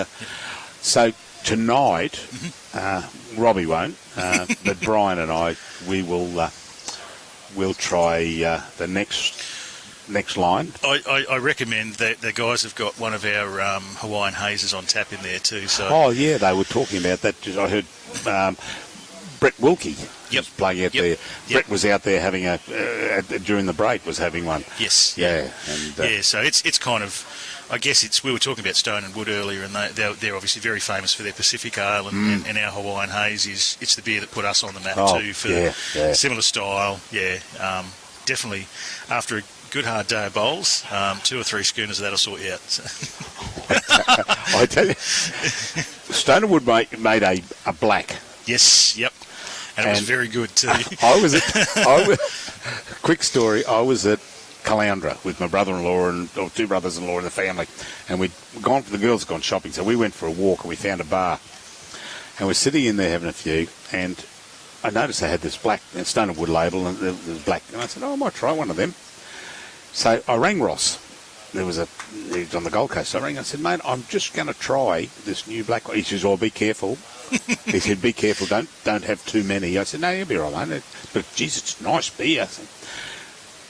so tonight. Robbie won't, but Brian and I we'll try the next line. I recommend that the guys have got one of our Hawaiian hazes on tap in there too. So Oh yeah, they were talking about that. I heard Brett Wilkie was playing out there. Brett was out there having during the break was having one. Yes. Yeah. And So it's kind of, I guess we were talking about Stone and Wood earlier, and they're obviously very famous for their Pacific Ale, and our Hawaiian haze it's the beer that put us on the map too for similar style. Yeah, definitely after a good hard day of bowls, 2 or 3 schooners that'll sort you out. I tell you, Stone and Wood made a black. Yes. Yep. And it was very good too. Quick story. I was at Caloundra with my brother-in-law or 2 brothers-in-law in the family, and the girls had gone shopping, so we went for a walk and we found a bar, and we're sitting in there having a few, and I noticed they had this black Stone and Wood label, and it was black, and I said, I might try one of them. So I rang Ross. He was on the Gold Coast. So I rang. I said, mate, I'm just going to try this new black one. He says, be careful. He said, be careful. Don't have too many. I said, no, you'll be all right, mate. But geez, it's nice beer.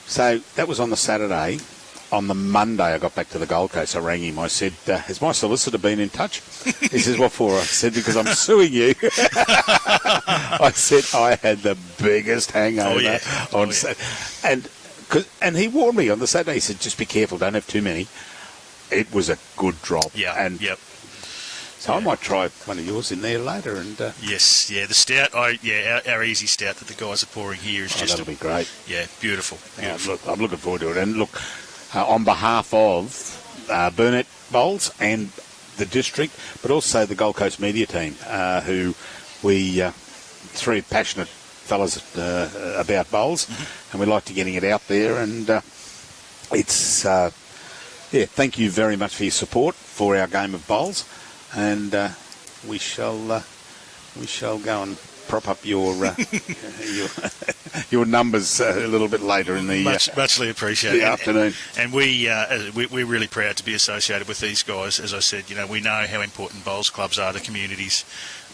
So that was on the Saturday. On the Monday, I got back to the Gold Coast. I rang him. I said, has my solicitor been in touch? He says, what for? I said, because I'm suing you. I said, I had the biggest hangover on Saturday. And he warned me on the Saturday. He said, just be careful, don't have too many. It was a good drop. So I might try one of yours in there later. And yes, the stout. Our easy stout that the guys are pouring here is just that'll be great. Yeah, beautiful. Look, I'm looking forward to it. And look, on behalf of Burnett Bowls and the district, but also the Gold Coast media team, who we 3 passionate fellas about bowls, and we like to getting it out there, and it's thank you very much for your support for our game of bowls, and we shall go and prop up your numbers a little bit later in the muchly appreciated afternoon. And we're really proud to be associated with these guys. As I said, we know how important bowls clubs are to communities,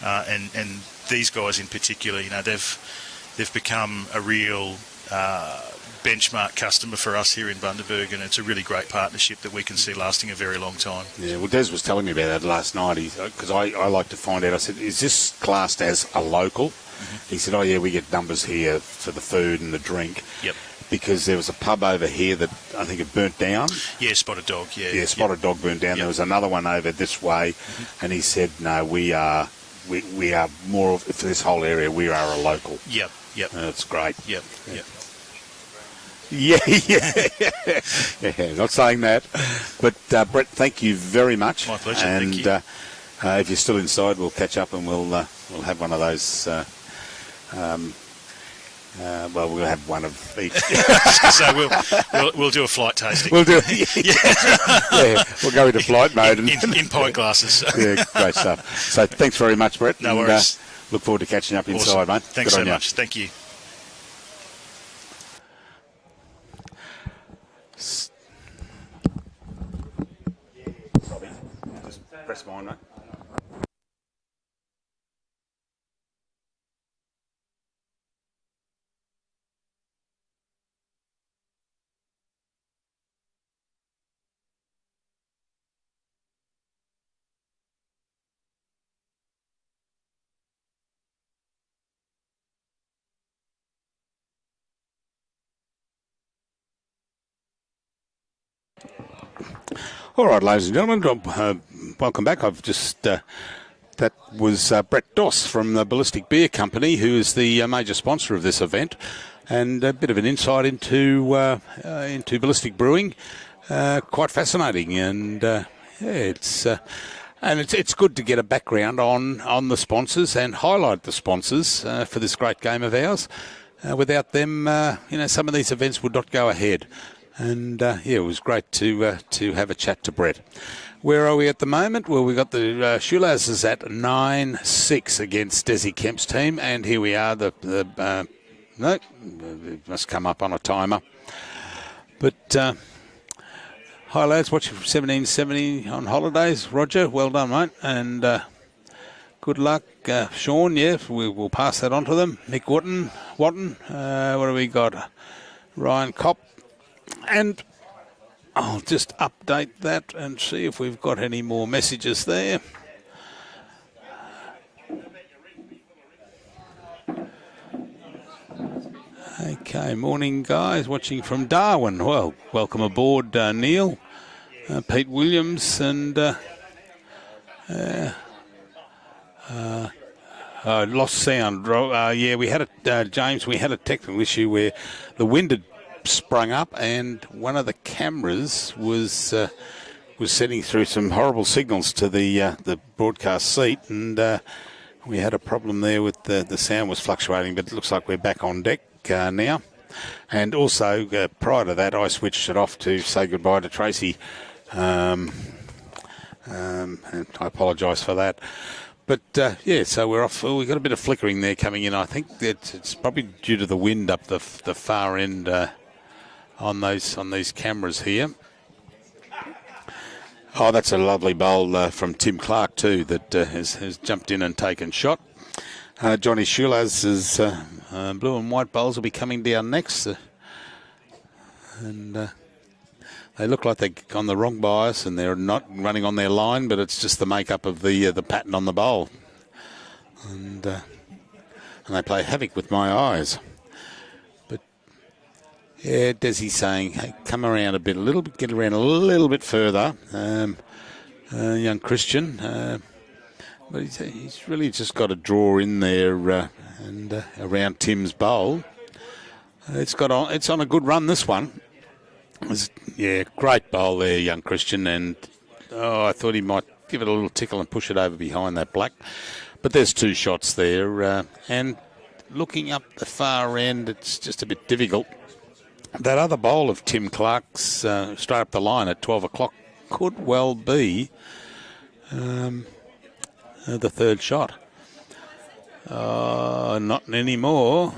and these guys in particular, they've become a real benchmark customer for us here in Bundaberg, and it's a really great partnership that we can see lasting a very long time. Yeah, well, Des was telling me about that last night, because I like to find out. I said, is this classed as a local? He said, oh yeah, we get numbers here for the food and the drink. Yep. because there was a pub over here that I think it burnt down. Yeah, Spotted Dog. Yeah, Spotted Dog burnt down. Yep. There was another one over this way, and he said, "No, we are more of, for this whole area. We are a local." Yep. That's great. Yep. Yeah. Not saying that, but Brett, thank you very much. My pleasure. And Thank you. if you're still inside, we'll catch up and we'll have one of those. Well, we'll have one of each. So we'll do a flight tasting. We'll do yeah. We'll go into flight mode in pint glasses. Yeah, great stuff. So thanks very much, Brett. No worries. Look forward to catching up inside, Awesome. mate. Thanks Good so on you. much. Thank you. Just press mine, mate. All right, ladies and gentlemen, welcome back. I've just that was Brett Doss from the Ballistic Beer Company, who is the major sponsor of this event, and a bit of an insight into Ballistic Brewing. Quite fascinating, and it's good to get a background on the sponsors and highlight the sponsors for this great game of ours. Without them, some of these events would not go ahead. And it was great to have a chat to Brett. Where are we at the moment? Well, we got the Schiulaz at 9-6 against Des Kemp's team, and here we are. No, it must come up on a timer. But hi lads, watching from 1770 on holidays. Roger, well done, mate, and good luck, Sean. Yeah, we'll pass that on to them. Nick Watton. What do we got? Ryan Kopp. And I'll just update that and see if we've got any more messages there. Okay, morning guys, watching from Darwin. Well, welcome aboard, Neil, Pete Williams, and lost sound. Yeah, we had James, we had a technical issue where the wind had sprung up, and one of the cameras was sending through some horrible signals to the broadcast seat, and we had a problem there with the sound was fluctuating, but it looks like we're back on deck now. And also, prior to that, I switched it off to say goodbye to Tracy, and I apologise for that. But, so we're off. Well, we've got a bit of flickering there coming in. I think that it's probably due to the wind up the far end on these cameras here. Oh, that's a lovely bowl from Tim Clark too that has jumped in and taken shot. Johnny Schiulaz's blue and white bowls will be coming down next, and they look like they're on the wrong bias and they're not running on their line, but it's just the makeup of the pattern on the bowl, and they play havoc with my eyes. Yeah, Desi's saying, hey, come around a bit, get around a little bit further, young Christian. But he's really just got to draw in there and around Tim's bowl. It's on a good run, this one. Great bowl there, young Christian. And I thought he might give it a little tickle and push it over behind that black. But there's two shots there. And looking up the far end, it's just a bit difficult. That other bowl of Tim Clark's straight up the line at 12 o'clock could well be the third shot. Not anymore.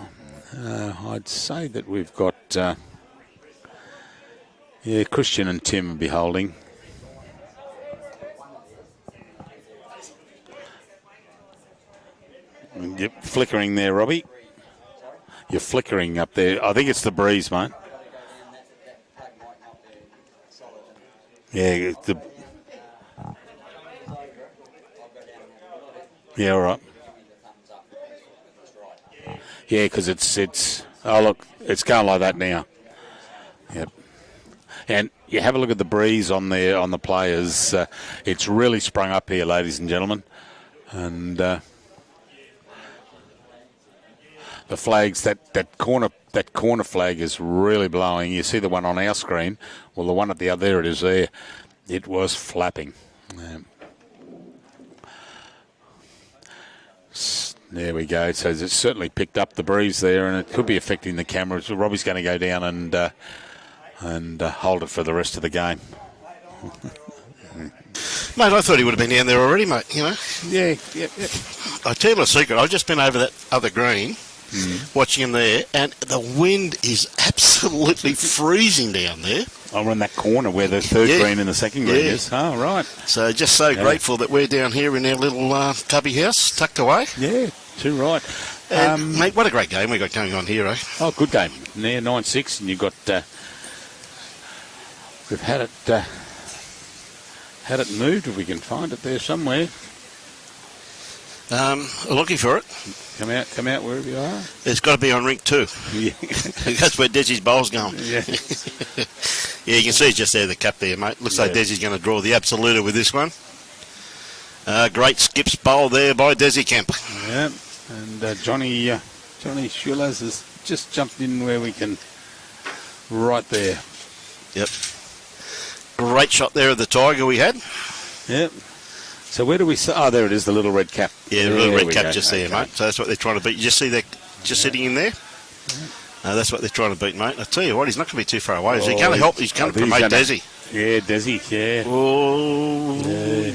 I'd say that we've got Christian and Tim will be holding. Yep, flickering there, Robbie. You're flickering up there. I think it's the breeze, mate. Yeah, all right. Yeah, because it's. Oh look, it's going like that now. Yep. And you have a look at the breeze on the players. It's really sprung up here, ladies and gentlemen. And the flags, that corner flag is really blowing. You see the one on our screen. Well, the one at the other, there it is there. It was flapping. There we go. So it's certainly picked up the breeze there, and it could be affecting the camera. So Robbie's going to go down and hold it for the rest of the game. Mate, I thought he would have been down there already, mate, you know. Yeah. I tell you a secret, I've just been over that other green, watching him there, and the wind is absolutely freezing down there. Oh, we're in that corner where the third green and the second green is. Oh, right. So just so grateful that we're down here in our little cubby house, tucked away. Yeah, too right. And, mate, what a great game we got going on here, eh? Oh, good game. Near 9-6, and you've got... we've had it moved, if we can find it there somewhere. Looking for it. Come out wherever you are. It's got to be on rink 2. Yeah. That's where Desi's bowl's going. Yeah. Yeah, you can see just there the cap there, mate. Looks like Desi's going to draw the absoluter with this one. Great skips bowl there by Des Kemp. Yeah, and Johnny Schiulaz has just jumped in where we can, right there. Yep. Great shot there of the tiger we had. Yep. So where do we... Oh, there it is, the little red cap. Yeah, the little red cap just there, mate. So that's what they're trying to beat. You just see that just sitting in there? That's what they're trying to beat, mate. I tell you what, he's not going to be too far away. Is he going to help? He's going to promote Desi. Yeah, Desi, yeah. Oh,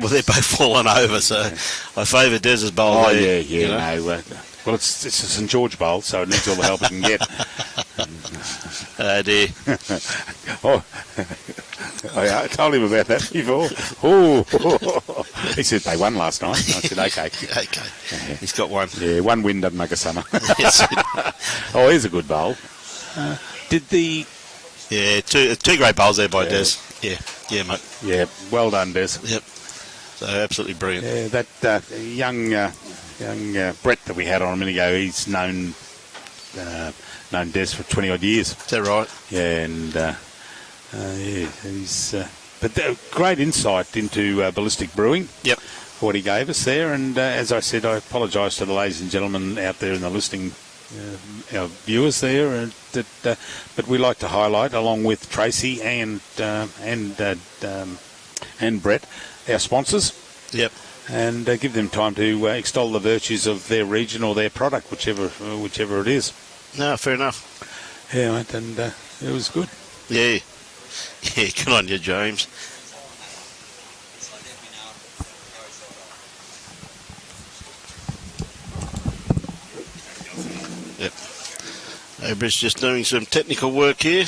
well, they're both falling over, so I favour Des's bowl there. Oh, yeah, you know? no. Well, it's a St George bowl, so it needs all the help it can get. Oh, dear. I told him about that before. Oh, he said they won last night. I said, okay. Okay. Yeah. He's got one. Yeah, one win doesn't make a summer. Yes. Oh, here's a good bowl. Yeah, two great bowls there by Des. Yeah, mate. Yeah, well done, Des. Yep. So absolutely brilliant. Yeah, that young Brett that we had on a minute ago, he's known Des for 20 odd years. Is that right? Yeah, and he's but great insight into Ballistic Brewing. Yep. For what he gave us there, and as I said, I apologise to the ladies and gentlemen out there in the listening, our viewers there, but we like to highlight, along with Tracy and Brett, our sponsors. Yep. And give them time to extol the virtues of their region or their product, whichever it is. No, fair enough. Yeah, mate, and it was good. Yeah. Yeah, good on you, James. Yep. Obra's just doing some technical work here.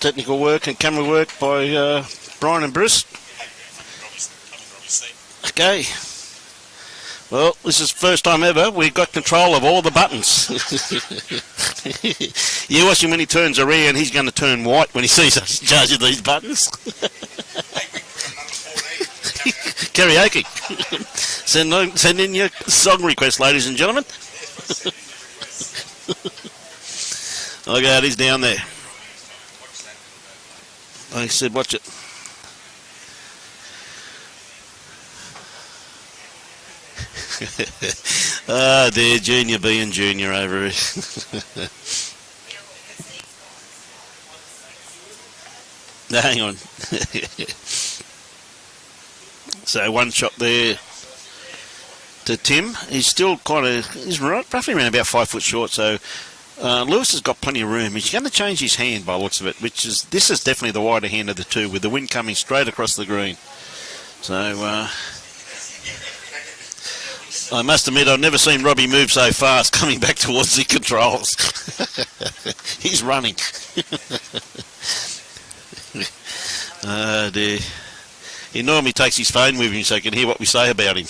Technical work and camera work by Brian and Bruce. Okay. Well, this is the first time ever we've got control of all the buttons. You watch him when he turns around, he's going to turn white when he sees us in charge of these buttons. Karaoke. Send in your song request, ladies and gentlemen. Look out, he's down there. I said, watch it. Ah, there, Junior being Junior over here. Now, hang on. So one shot there to Tim. He's still he's roughly around about 5 foot short, so Lewis has got plenty of room. He's going to change his hand by the looks of it, this is definitely the wider hand of the two, with the wind coming straight across the green. So I must admit, I've never seen Robbie move so fast coming back towards the controls. He's running. Oh dear. He normally takes his phone with him so he can hear what we say about him.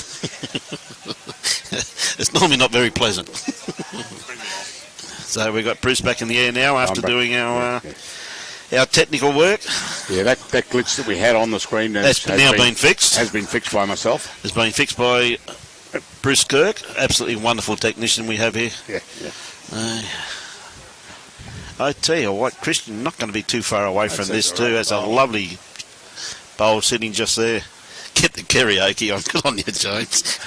It's normally not very pleasant. So we've got Bruce back in the air now after doing our technical work. Yeah, that glitch that we had on the screen has now been fixed. Has been fixed by myself. Has been fixed by Bruce Kirk, absolutely wonderful technician we have here. Yeah. I tell you what, Christian, not going to be too far away from this too. That's a lovely bowl sitting just there. Get the karaoke on. Good on you, James.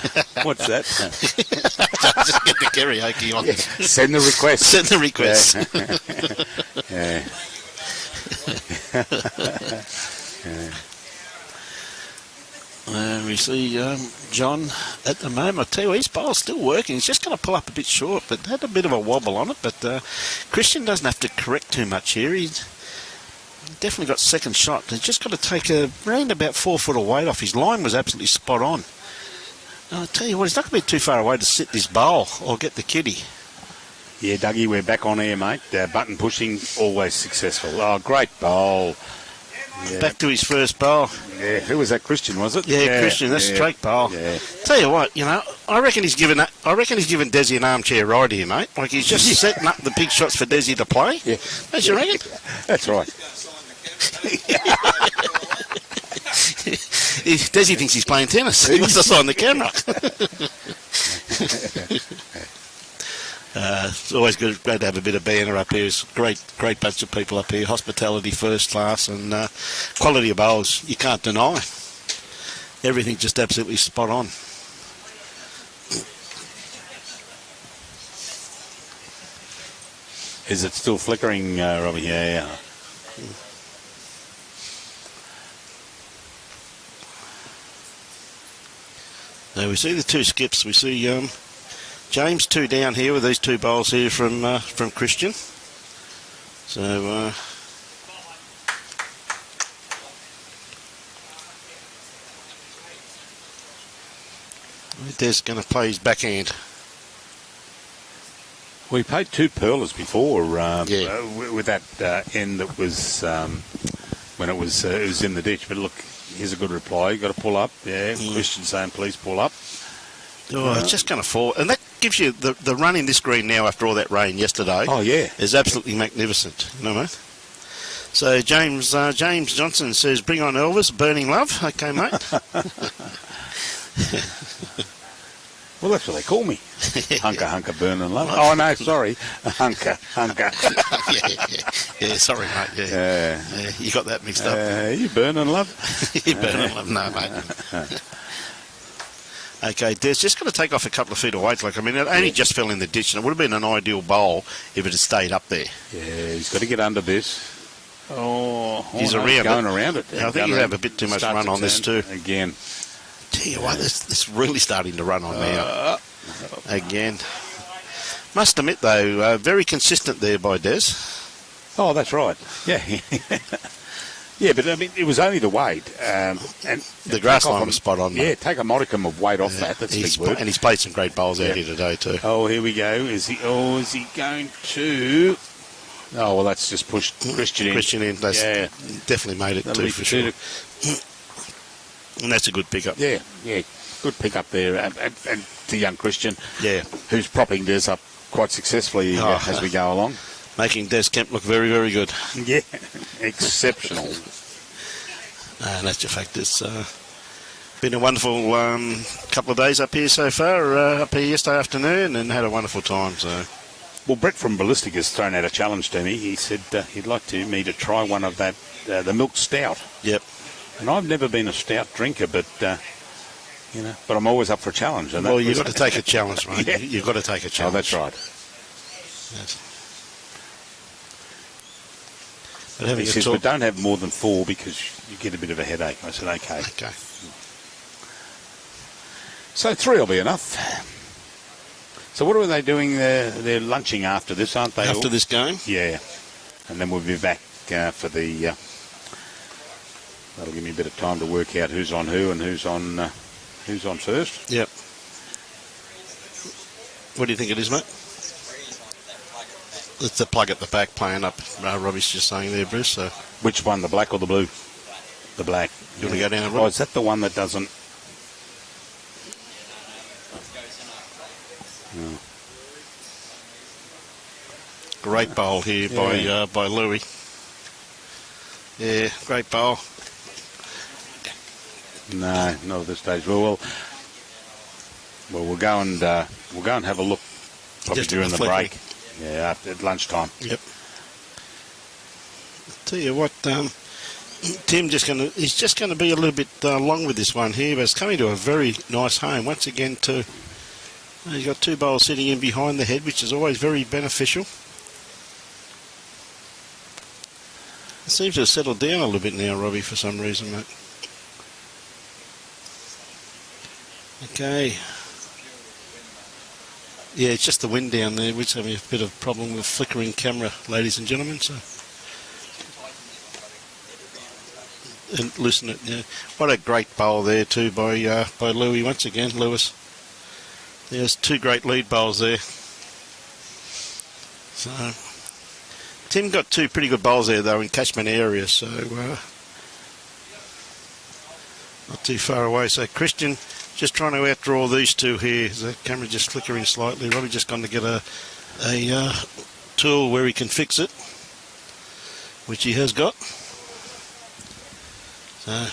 What's that? Just get the karaoke on. Yeah. Send the request. Send the request. Yeah. Yeah. We see John at the moment. I tell you, his bowl's still working. He's just going to pull up a bit short, but had a bit of a wobble on it. But Christian doesn't have to correct too much here. He's definitely got second shot. He's just got to take around about 4 foot of weight off. His line was absolutely spot on. I tell you what, he's not going to be too far away to sit this bowl or get the kitty. Yeah, Dougie, we're back on air, mate. Button pushing, always successful. Oh, great bowl. Yeah. Back to his first bowl. Yeah, who was that? Christian, was it? Yeah, Christian. That's a straight bowl. Yeah. Tell you what, you know, I reckon he's given Desi an armchair ride here, mate. Like he's just setting up the big shots for Desi to play. Yeah, don't you reckon? That's right. Desi thinks he's playing tennis. He wants to sign the camera. It's always great to have a bit of banner up here. It's a great bunch of people up here. Hospitality first class and quality of bowls you can't deny. Everything just absolutely spot on. Is it still flickering, Robbie? Yeah. Now we see the two skips. We see James 2 down here with these 2 bowls here from Christian. So Des going to play his backhand. We played 2 pearlers before with that end that was when it was in the ditch. But look, here's a good reply. You got to pull up. Yeah, Christian saying please pull up. Oh, it's just going to fall, and that gives you the run in this green now after all that rain yesterday. Oh yeah, is absolutely magnificent. You know, mate. So James Johnson says, "Bring on Elvis, burning love." Okay, mate. Well, that's what they call me. Hunker, burning love. Oh no, sorry, hunker. Yeah. Sorry, mate. Yeah, you got that mixed up. You burning love? You burning love? No, mate. Okay, Des, just going to take off a couple of feet of weight. Like, I mean, it only just fell in the ditch, and it would have been an ideal bowl if it had stayed up there. Yeah, he's got to get under this. He's going around it. I think he'll have a bit too much run on this too. Again. Tell you what, this really starting to run on now. Again. Must admit, though, very consistent there by Des. Oh, that's right. Yeah. Yeah, but I mean, it was only the weight. And the grass line was spot on. Yeah, take a modicum of weight off that. That's big work. And he's played some great bowls out here today too. Oh, here we go. Is he going to... Oh, well, that's just pushed Christian in. That's definitely made it too, for sure. And that's a good pickup. Yeah, good pickup there. And to young Christian, yeah, who's propping Des up quite successfully as we go along. Making Des Kemp look very, very good. Yeah, exceptional. And that's the fact. It's been a wonderful couple of days up here so far. Up here yesterday afternoon and had a wonderful time. So, well, Brett from Ballistic has thrown out a challenge to me. He said he'd like me to try one of that, the milk stout. Yep. And I've never been a stout drinker, but but I'm always up for a challenge. And well, you've got to take a challenge, mate. Yeah. You've got to take a challenge. Oh, that's right. Yes. But he says, but don't have more than 4 because you get a bit of a headache. I said, okay. So 3 will be enough. So what are they doing? They're lunching after this, aren't they? After this game? Yeah. And then we'll be back for the... that'll give me a bit of time to work out who's on who and who's on first. Yep. What do you think it is, mate? It's the plug at the back playing up. Robbie's just saying there, Bruce. So. Which one, the black or the blue? The black. You want to go down, Robbie? Oh, is that the one that doesn't... Oh. Great bowl here by Louis. Yeah, great bowl. No, not at this stage. Well, we'll go and have a look probably Just during the break. Yeah, at lunchtime. Yep. Tell you what, Tim he's just gonna be a little bit long with this one here, but it's coming to a very nice home once again. He's got 2 bowls sitting in behind the head, which is always very beneficial. It seems to have settled down a little bit now, Robbie, for some reason, mate. Okay. Yeah, it's just the wind down there. We're just having a bit of problem with flickering camera, ladies and gentlemen. So, and listen, yeah, what a great bowl there too by Louis once again, Lewis. There's 2 great lead bowls there. So, Tim got 2 pretty good bowls there though in catchment areas, so not too far away. So Christian just trying to outdraw these 2 here. The camera just flickering slightly. Robbie just gone to get a tool where he can fix it, which he has got. So.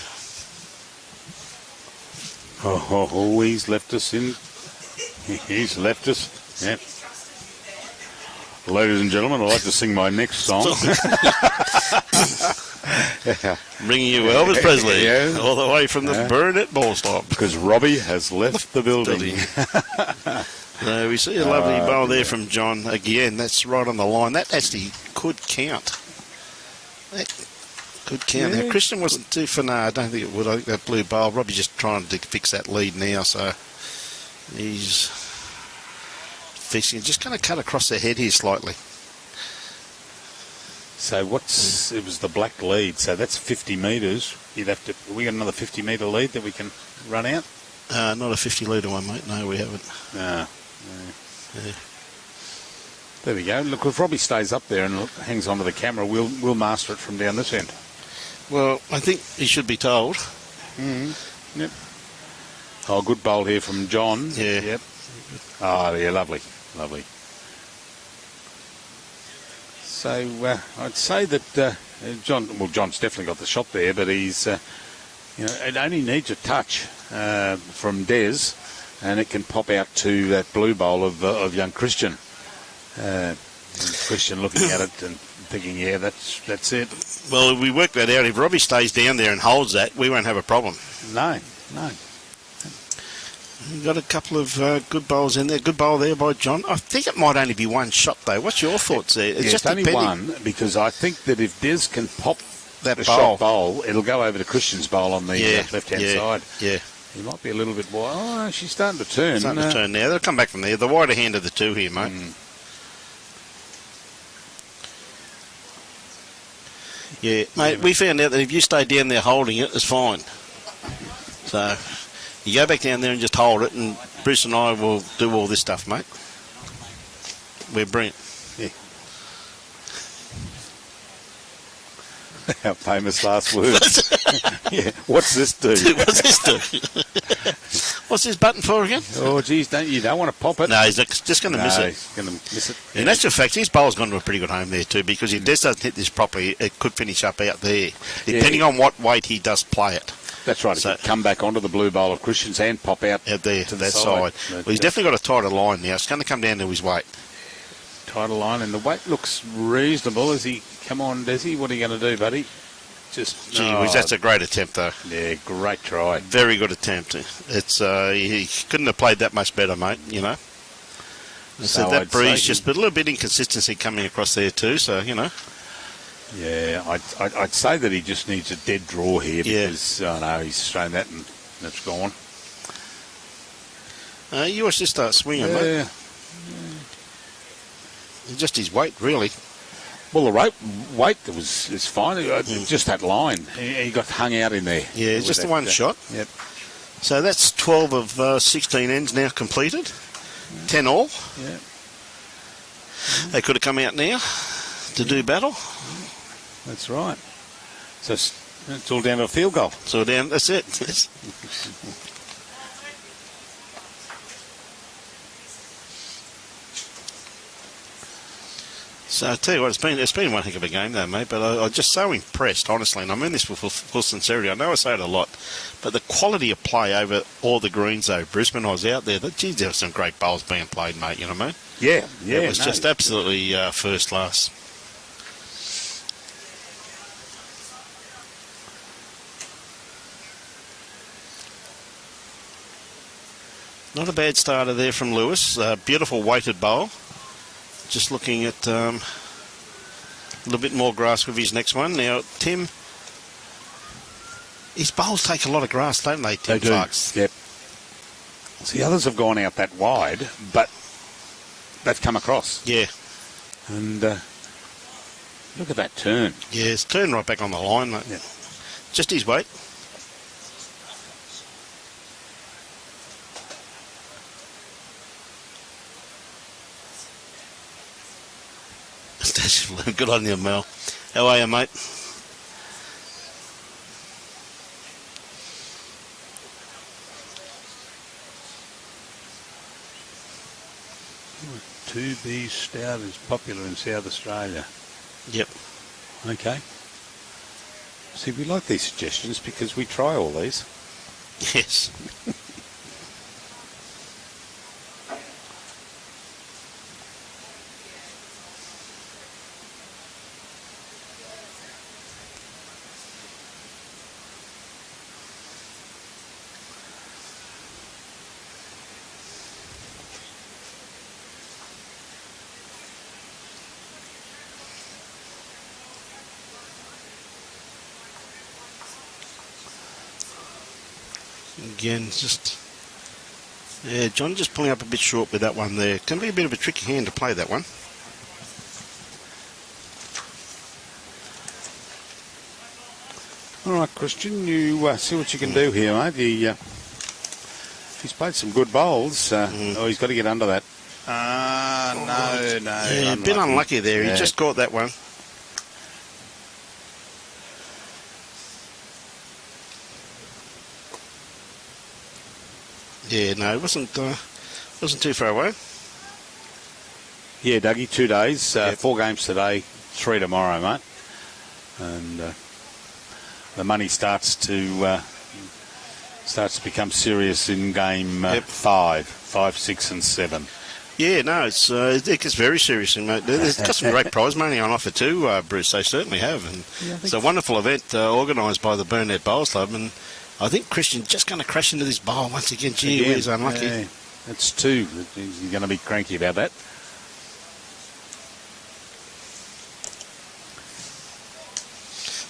Oh, he's left us in. He's left us. Yep. Ladies and gentlemen, I'd like to sing my next song. Bringing you Elvis Presley, all the way from the Burnett ball stop. Because Robbie has left the building. So we see a lovely bowl there from John. Again, that's right on the line. That actually could count. That could count. Yeah. Now, Christian wasn't too far. No, I don't think it would. I think that blue bowl. Robbie's just trying to fix that lead now, so he's fixing it. Just going to cut across the head here slightly. So it was the black lead, so that's 50 metres. We got another 50 metre lead that we can run out? Not a 50 litre one, mate. No, we haven't. No. Yeah. There we go. Look, if Robbie stays up there and hangs onto the camera, we'll master it from down this end. Well, I think he should be told. Yep. Oh, good bowl here from John. Yeah. Yep. Oh, yeah, lovely. Lovely. So I'd say that John's definitely got the shot there, but he's, it only needs a touch from Des, and it can pop out to that blue bowl of young Christian. Christian looking at it and thinking, yeah, that's it. Well, we work that out. If Robbie stays down there and holds that, we won't have a problem. No. We've got a couple of good bowls in there. Good bowl there by John. I think it might only be one shot, though. What's your thoughts there? It's just only one, because I think that if Des can pop that shot bowl, it'll go over to Christian's bowl on the left-hand side. Yeah. He might be a little bit wide. Oh, she's starting to turn. Starting to turn now. They'll come back from there. The wider hand of the 2 here, mate. Yeah, mate, we found out that if you stay down there holding it, it's fine. So you go back down there and just hold it, and Bruce and I will do all this stuff, mate. We're brilliant. Yeah. Our famous last words. Yeah. What's this do? What's this do? What's this button for again? Oh, geez, you don't want to pop it. No, he's just going to miss it. He's going to miss it. In actual fact, his bowl's gone to a pretty good home there too, because if Des doesn't hit this properly, it could finish up out there, depending on what weight he does play it. That's right. So come back onto the blue bowl of Christian's and pop out there to that side. But, well, he's definitely got a tighter line now. It's going to come down to his weight. Tighter line, and the weight looks reasonable. As he come on, Desi, what are you going to do, buddy? Just whiz, that's a great attempt, though. Yeah, great try. Very good attempt. It's he couldn't have played that much better, mate. You know. So that breeze, just a little bit inconsistency coming across there too. So Yeah, I'd say that he just needs a dead draw here because he's thrown that and that's gone. You watch this start swinging, mate. Just his weight, really. Well, the weight is fine. Just that line. He got hung out in there. Yeah, just the one shot. Yep. So that's 12 of 16 ends now completed. 10 all. Yeah. They could have come out now to do battle. That's right. So it's all down to a field goal. So that's it. So I tell you what, it's been one heck of a game though, mate. But I'm just so impressed, honestly, and I mean this with full sincerity. I know I say it a lot, but the quality of play over all the greens though, Bruce, when I was out there, geez, there were some great bowls being played, mate. You know what I mean? Yeah. It was just absolutely first class. Not a bad starter there from Lewis. Beautiful weighted bowl. Just looking at a little bit more grass with his next one. Now, Tim, his bowls take a lot of grass, don't they, Tim? They do, yep. See, others have gone out that wide, but they've come across. Yeah. And look at that turn. Yeah, it's turned right back on the line, mate. Yeah. Just his weight. Good on you, Mel. How are you, mate? Two B Stout is popular in South Australia. Yep. Okay. See, we like these suggestions because we try all these. Yes. Again, just... Yeah, John just pulling up a bit short with that one there. Can be a bit of a tricky hand to play that one. All right, Christian, you see what you can do here, mate. He's played some good bowls. Oh, he's got to get under that. No. Yeah, a bit unlucky there. Yeah. He just caught that one. Yeah, no, it wasn't too far away. Yeah, Dougie, 2 days, 4 games today, 3 tomorrow, mate. And the money starts to become serious in game 5, 6 and 7. Yeah, no, it gets very serious, mate. They've got some great prize money on offer too, Bruce. They certainly have, and it's a wonderful event organised by the Burnett Bowls Club. And I think Christian just going to crash into this bowl once again. Gee whiz, unlucky. Yeah, that's 2. He's going to be cranky about that.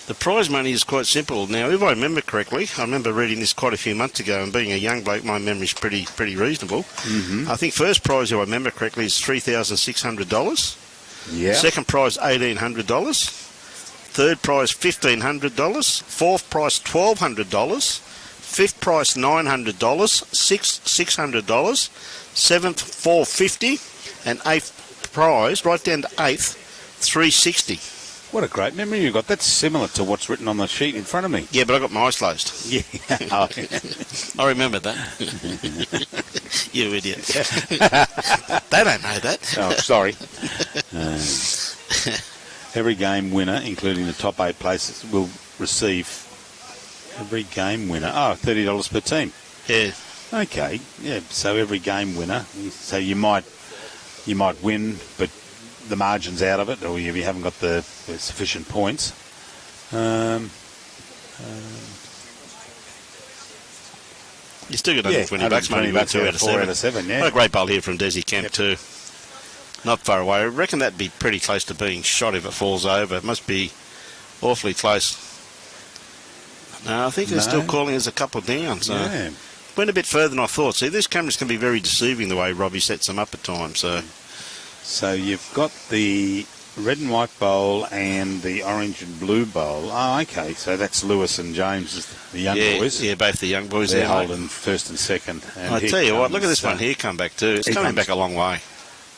The prize money is quite simple. Now, if I remember correctly, I remember reading this quite a few months ago, and being a young bloke, my memory's pretty reasonable. Mm-hmm. I think first prize, if I remember correctly, is $3,600. Yeah. Second prize, $1,800. Third prize, $1,500. Fourth prize, $1,200. Fifth prize, $900. Sixth, $600. Seventh, $450. And eighth prize, right down to eighth, $360. What a great memory you got. That's similar to what's written on the sheet in front of me. Yeah, but I got my eyes closed. Yeah. I remember that. You idiot. They don't know that. Oh, sorry. Every game winner, including the top 8 places, will receive every game winner. Oh, $30 per team. Yeah. Okay. Yeah. So every game winner. So you might win, but the margin's out of it, or you haven't got the sufficient points. You still got $120 money with 2 out of 7. 4 out of 7, yeah. What a great bowl here from Des Kemp too. Not far away. I reckon that'd be pretty close to being shot if it falls over. It must be awfully close. No, I think they're still calling us a couple down. So went a bit further than I thought. See, these cameras can be very deceiving the way Robbie sets them up at times. So you've got the red and white bowl and the orange and blue bowl. Oh, okay. So that's Lewis and James, the young boys. Yeah, both the young boys. They're holding first and second. And I tell you what, look at this one here come back too. It's coming back a long way.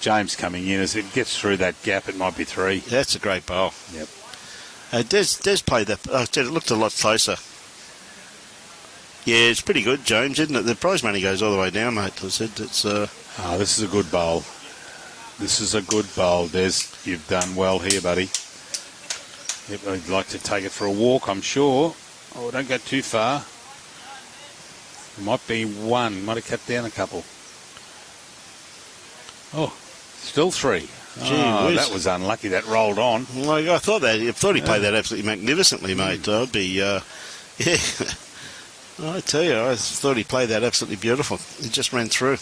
James coming in. As it gets through that gap, it might be 3. That's a great bowl. Yep. Des played that. It looked a lot closer. Yeah, it's pretty good, James, isn't it? The prize money goes all the way down, mate. I said it's. Oh, this is a good bowl. This is a good bowl, Des. You've done well here, buddy. Yep, I'd like to take it for a walk, I'm sure. Oh, don't go too far. It might be 1. Might have cut down a couple. Oh, still 3. Gee whiz. That was unlucky. That rolled on. Well, I thought he played that absolutely magnificently, mate. I'd be, yeah. I tell you, I thought he played that absolutely beautiful. He just ran through.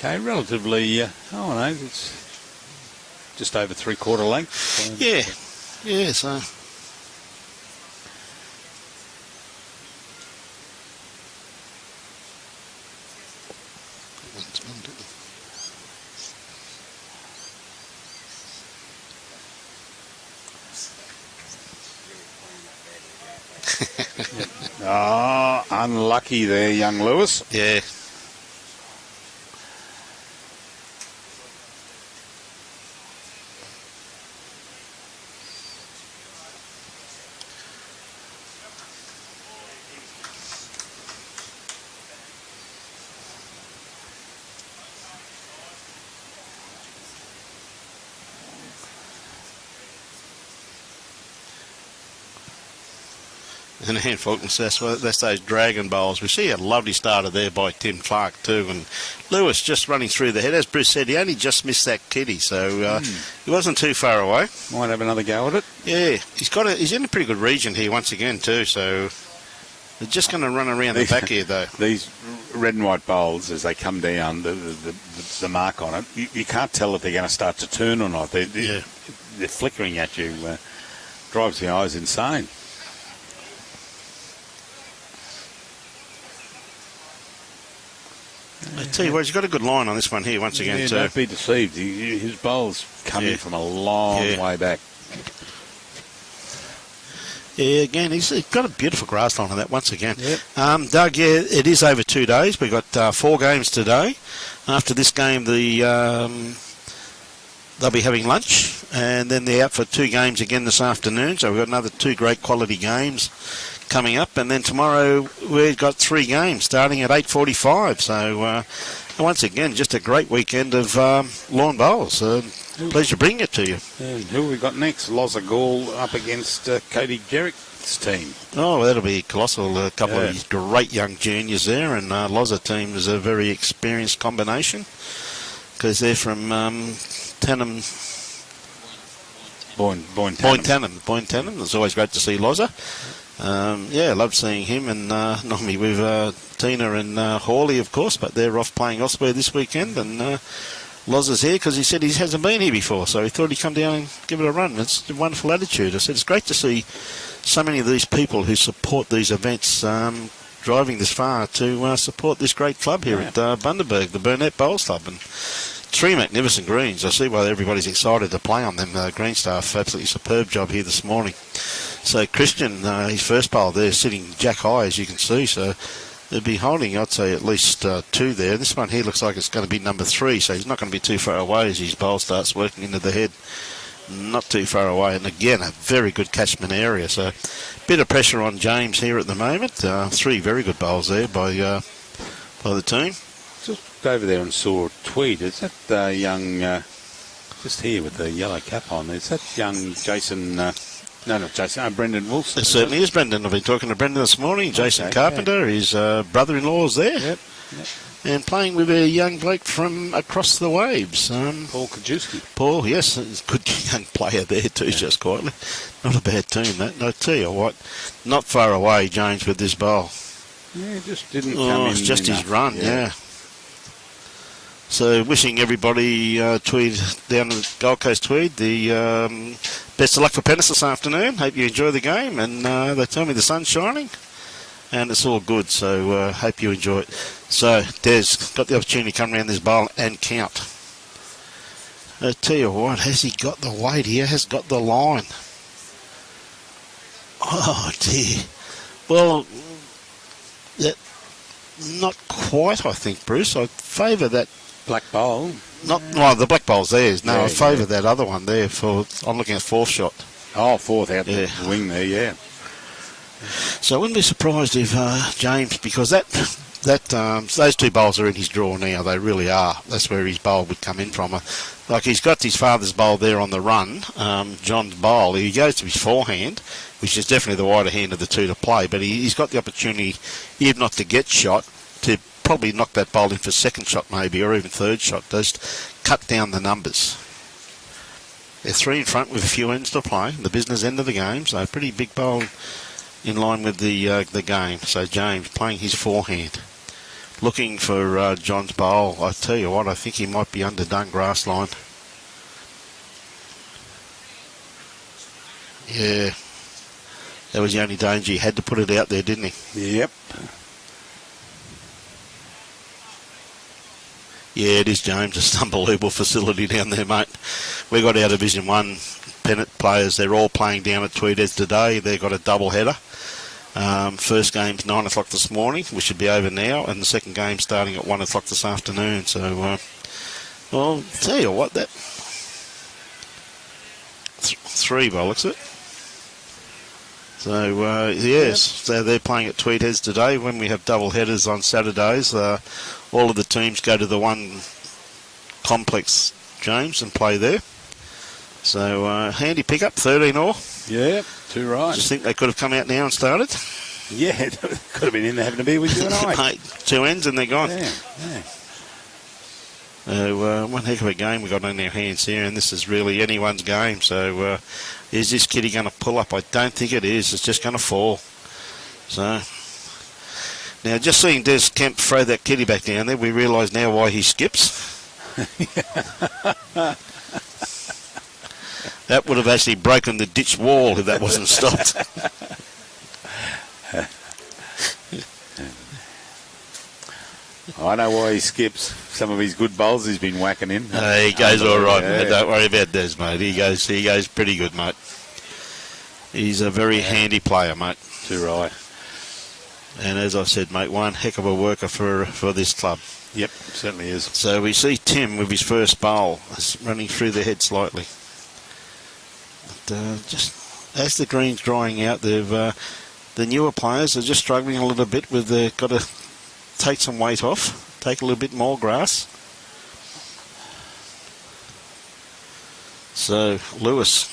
Okay, relatively, it's just over 3/4 length. So. Yeah, so... Oh, unlucky there, young Lewis. Yeah. And Ian Faulkner says, well, that's those dragon bowls. We see a lovely starter there by Tim Clark too, and Lewis just running through the head. As Bruce said, he only just missed that kitty, so he wasn't too far away. Might have another go at it. Yeah, he's in a pretty good region here once again too, so they're just going to run around the back here though. These red and white bowls, as they come down, the mark on it, you can't tell if they're going to start to turn or not. They're flickering at you, drives the eyes insane. I tell you what, he's got a good line on this one here once again too. Don't be deceived. His bowl's coming from a long way back. Yeah, again, he's got a beautiful grass line on that once again. Yep. Doug, it is over 2 days. We've got 4 games today. After this game, they'll be having lunch, and then they're out for 2 games again this afternoon. So we've got another 2 great quality games coming up, and then tomorrow we've got 3 games starting at 8:45. So once again, just a great weekend of lawn bowls. Pleasure bringing it to you. And who we got next? Loza Gall up against Cody Jerrick's team. Oh, well, that'll be colossal. A couple of these great young juniors there, and Loza team is a very experienced combination because they're from Tanham. Boyne Tanham. It's always great to see Loza. I love seeing him, and normally with Tina and Hawley, of course, but they're off playing elsewhere this weekend, and Loza's here because he said he hasn't been here before, so he thought he'd come down and give it a run. It's a wonderful attitude. I said it's great to see so many of these people who support these events driving this far to support this great club here at Bundaberg, the Burnett Bowls Club, and 3 magnificent greens. I see why everybody's excited to play on them. Green staff, absolutely superb job here this morning. So Christian, his first bowl there, sitting jack high, as you can see. So they'll be holding, I'd say, at least 2 there. This one here looks like it's going to be number 3, so he's not going to be too far away as his bowl starts working into the head. Not too far away, and again, a very good catchment area. So bit of pressure on James here at the moment. 3 very good bowls there by the team. Just over there and saw Tweed. Is that young, just here with the yellow cap on, is that young Jason... No, not Jason. Brendan Wilson. It certainly is Brendan. I've been talking to Brendan this morning. Jason Carpenter, his brother-in-law is there. Yep. And playing with a young bloke from across the waves. Paul Kajewski. Paul, yes. He's a good young player there too, just quietly. Not a bad team, that. No, I tell you what, not far away, James, with this bowl. Yeah, just didn't come in. It's just enough. His run, yeah. So wishing everybody Tweed down the Gold Coast Tweed the best of luck for Pennis this afternoon. Hope you enjoy the game, and they tell me the sun's shining and it's all good, so hope you enjoy it. So Des got the opportunity to come around this bowl and count. I tell you what, has he got the weight? He has got the line. Oh dear. Well, not quite, I think, Bruce. I favour that black bowl. The black bowl's theirs. No, I favour that other one there. I'm looking at 4th shot. Oh, 4th out the wing there, yeah. So I wouldn't be surprised if James, because that That those two bowls are in his draw now. They really are. That's where his bowl would come in from. Like he's got his father's bowl there on the run, John's bowl. He goes to his forehand, which is definitely the wider hand of the two to play. But he's got the opportunity, if not to get shot, to probably knock that bowl in for second shot maybe, or even third shot. Just cut down the numbers. They're 3 in front with a few ends to play, the business end of the game, so a pretty big bowl in line with the game. So James playing his forehand, looking for John's bowl. I tell you what, I think he might be underdone grass line. Yeah, that was the only danger. He had to put it out there, didn't he? Yep. Yeah, it is, James. It's an unbelievable facility down there, mate. We got our Division 1 pennant players. They're all playing down at Tweedheads today. They've got a double header. First game's 9 o'clock this morning, which should be over now, and the second game starting at 1 o'clock this afternoon. So, well, tell you what, that 3 bollocks it. So, yes, so they're playing at Tweedheads today. When we have double headers on Saturdays, all of the teams go to the one complex, James, and play there. So, handy pickup, 13 all. Yeah, too right. Just think they could have come out now and started. Yeah, could have been in there having a beer with you and I. Mate, 2 ends and they're gone. Yeah. So, one heck of a game we got on our hands here, and this is really anyone's game. So, is this kitty going to pull up? I don't think it is. It's just going to fall. So, now just seeing Des Kemp throw that kitty back down there, we realise now why he skips. That would have actually broken the ditch wall if that wasn't stopped. I know why he skips. Some of his good bowls he's been whacking in. He goes all right. Yeah. Don't worry about Des, mate. He goes pretty good, mate. He's a very handy player, mate. Too right. And as I said, mate, one heck of a worker for this club. Yep, certainly is. So we see Tim with his first bowl running through the head slightly. But, just as the green's drying out, the newer players are just struggling a little bit with got to take some weight off, take a little bit more grass. So Lewis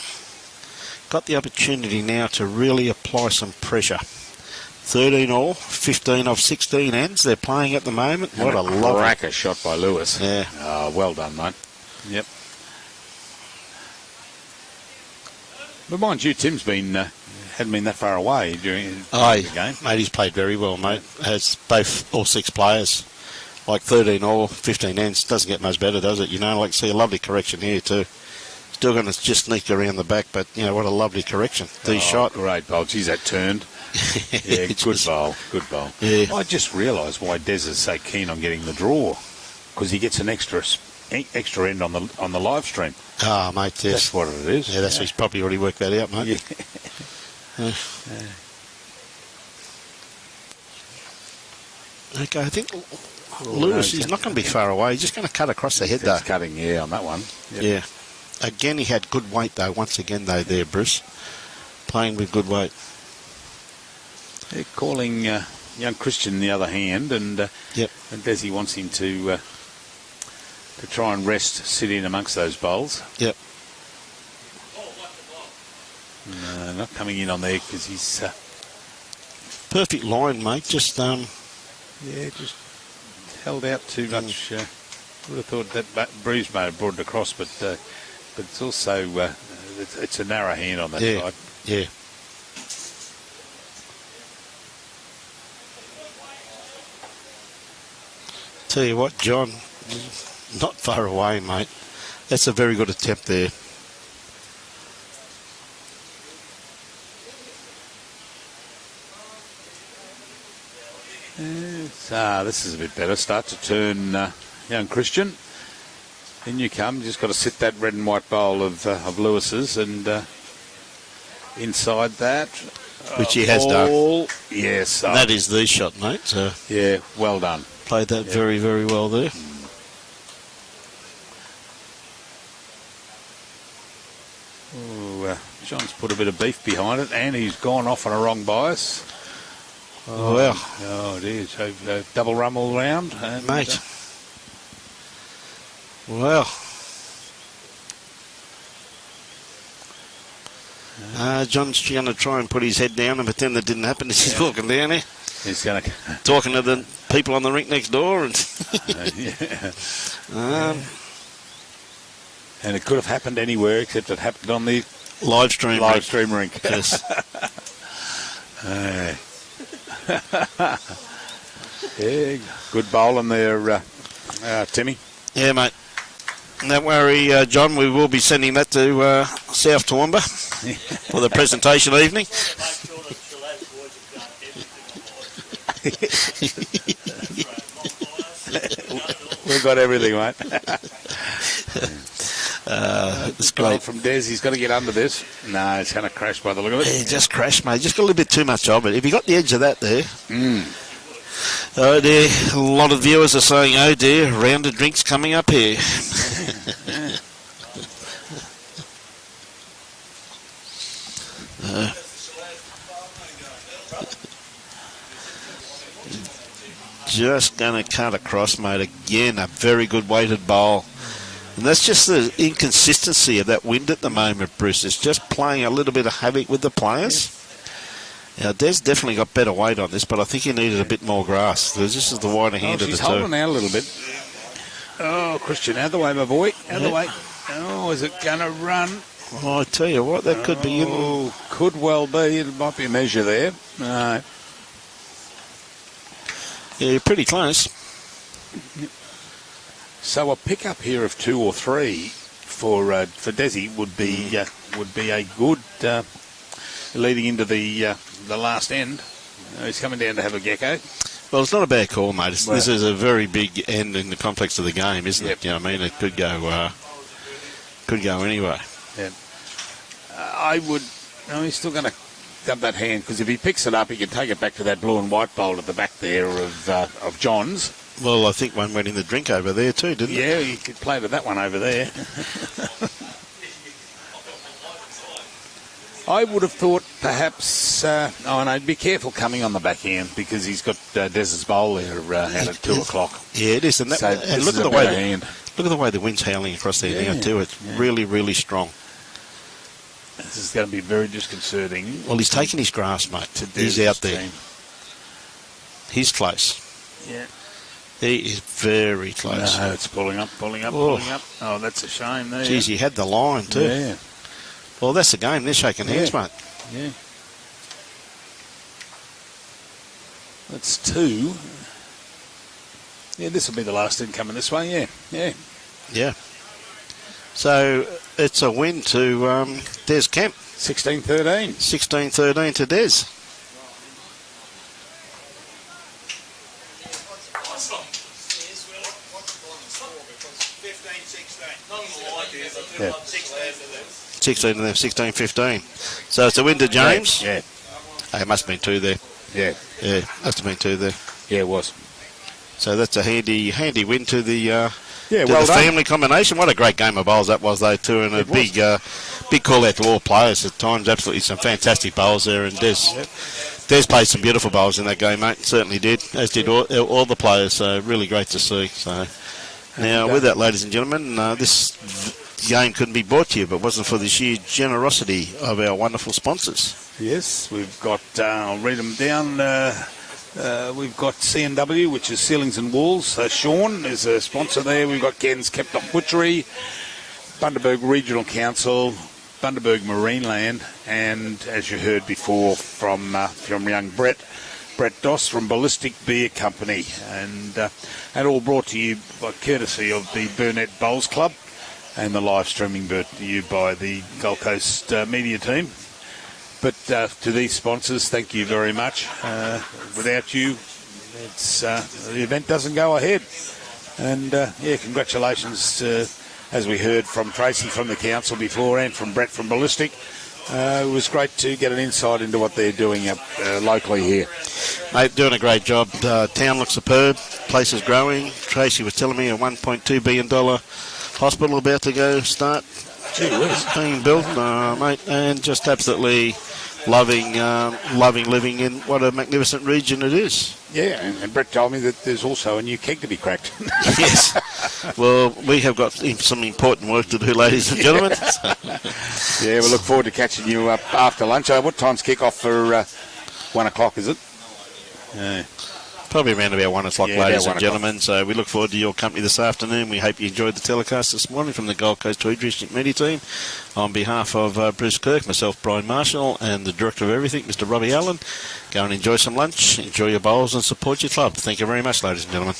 got the opportunity now to really apply some pressure. 13 all, 15 of 16 ends they're playing at the moment. What a lovely cracker shot by Lewis. Yeah. Well done, mate. Yep. But mind you, Tim's hadn't been that far away during the game. Mate, he's played very well, mate. Has all 6 players. Like 13 all, 15 ends. Doesn't get much better, does it? You know, like see a lovely correction here too. Still going to just sneak around the back, but you know what a lovely correction. The shot. Great bowl. Geez, that turned. Yeah, good bowl. Good bowl. Yeah. I just realised why Des is so keen on getting the draw, because he gets an extra end on the live stream. Ah, mate, yes. That's what it is. Yeah, he's probably already worked that out, mate. Yeah. Okay, I think Lewis, he's not going to be far away. He's just going to cut across the head, though. He's cutting, yeah, on that one. Yep. Yeah. Again, he had good weight, though, once again, though, there, Bruce. Playing with good weight. They're calling young Christian the other hand, and Desi wants him to try and sit in amongst those bowls. Yep. Not coming in on there because he's... perfect line, mate. Just just held out too much. Would have thought that breeze may have brought it across, but it's also it's a narrow hand on that side. Yeah. Tell you what, John, not far away, mate. That's a very good attempt there. This is a bit better. Start to turn young Christian. In you come. Just got to sit that red and white bowl of Lewis's, and inside that, which he has done. Yes, and that is the shot, mate. So yeah, well done. Played that very, very well there. John's put a bit of beef behind it, and he's gone off on a wrong bias. Oh, Well. Oh, it is. So, double rum all round. And, Mate. Well. John's going to try and put his head down and pretend that didn't happen as he's walking down there. he's going to... Talking to the people on the rink next door. And and it could have happened anywhere except it happened on the live stream rink. Yes. Yeah, good bowling there, Timmy. Yeah, mate. Don't worry, John, we will be sending that to South Toowoomba for the presentation evening. We've got everything, mate. It's great. From Des, he's got to get under this. No, it's going to crash by the look of it. Yeah, just crashed, mate. Just got a little bit too much of it. If you got the edge of that there. Oh dear, a lot of viewers are saying, oh dear, round of drinks coming up here. Just going to cut across, mate. Again, a very good weighted bowl. And that's just the inconsistency of that wind at the moment, Bruce. It's just playing a little bit of havoc with the players. Now, Des definitely got better weight on this, but I think he needed a bit more grass. This is the wider hand of the she's two. holding out a little bit. Oh, Christian, out of the way, my boy. Out of the way. Oh, is it going to run? Oh, I tell you what, that could be in. Oh, could well be. It might be a measure there. No. Yeah, you're pretty close. So a pickup here of 2 or 3 for Desi would be a good leading into the last end. He's coming down to have a gecko. Well, it's not a bad call, mate. This is a very big end in the complex of the game, isn't it? You know what I mean? It could go anyway. Yeah. I would. No, he's still going to dump that hand because if he picks it up, he can take it back to that blue and white bowl at the back there of John's. Well, I think one went in the drink over there too, didn't it? Yeah, he could play to that one over there. I would have thought perhaps, no, be careful coming on the backhand because he's got Des's bowl there out at 2 o'clock. Yeah, it is. And, So and look at the way look at the way the wind's howling across there now too. It's really, really strong. This is going to be very disconcerting. Well, he's taking his grass, mate. He's out there. He's close. Yeah. He is very close. No, it's pulling up. Oh, that's a shame there. Geez, he had the line too. Yeah. Well, that's the game. They're shaking hands, mate. Yeah. That's 2. Yeah, this will be the last in coming this way, yeah. So it's a win to Des Kemp. 16-13. 16-13 to Des. Yeah. 16 to them, 16-15. So it's a win to James. Yeah. Hey, it must have been 2 there. Yeah. Yeah, must have been 2 there. Yeah, it was. So that's a handy win to the well the done. family combination. What a great game of bowls that was, though, too, and a big call out to all players at times. Absolutely some fantastic bowls there, and Des played some beautiful bowls in that game, mate. Certainly did, as did all the players. So really great to see. So now with that, ladies and gentlemen, this game couldn't be brought to you, but it wasn't for the sheer generosity of our wonderful sponsors. Yes, we've got, I'll read them down. We've got C&W, which is Ceilings and Walls. Sean is a sponsor there. We've got Ken's Kept Up Butchery, Bundaberg Regional Council, Bundaberg Marineland, and as you heard before from young Brett Doss from Ballistic Beer Company, and all brought to you by courtesy of the Burnett Bowls Club and the live streaming brought to you by the Gold Coast media team. But to these sponsors, thank you very much. Without you, the event doesn't go ahead. And congratulations, as we heard from Tracy from the council before and from Brett from Ballistic. It was great to get an insight into what they're doing up locally here. Mate, doing a great job. Town looks superb. Place is growing. Tracy was telling me a $1.2 billion hospital about to go start being built, mate, and just absolutely loving living in what a magnificent region it is. Yeah, and Brett told me that there's also a new keg to be cracked. Yes. Well, we have got some important work to do, ladies and gentlemen. Yeah, we look forward to catching you up after lunch. What time's kick-off for 1 o'clock, is it? Probably around about 1 o'clock, Yeah, ladies about 1 and gentlemen. So we look forward to your company this afternoon. We hope you enjoyed the telecast this morning from the Gold Coast Tweed District Media Team. On behalf of Bruce Kirk, myself, Brian Marshall, and the Director of Everything, Mr. Robbie Allen, go and enjoy some lunch, enjoy your bowls, and support your club. Thank you very much, ladies and gentlemen.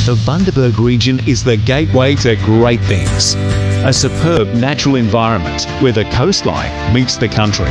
The Bundaberg region is the gateway to great things. A superb natural environment where the coastline meets the country.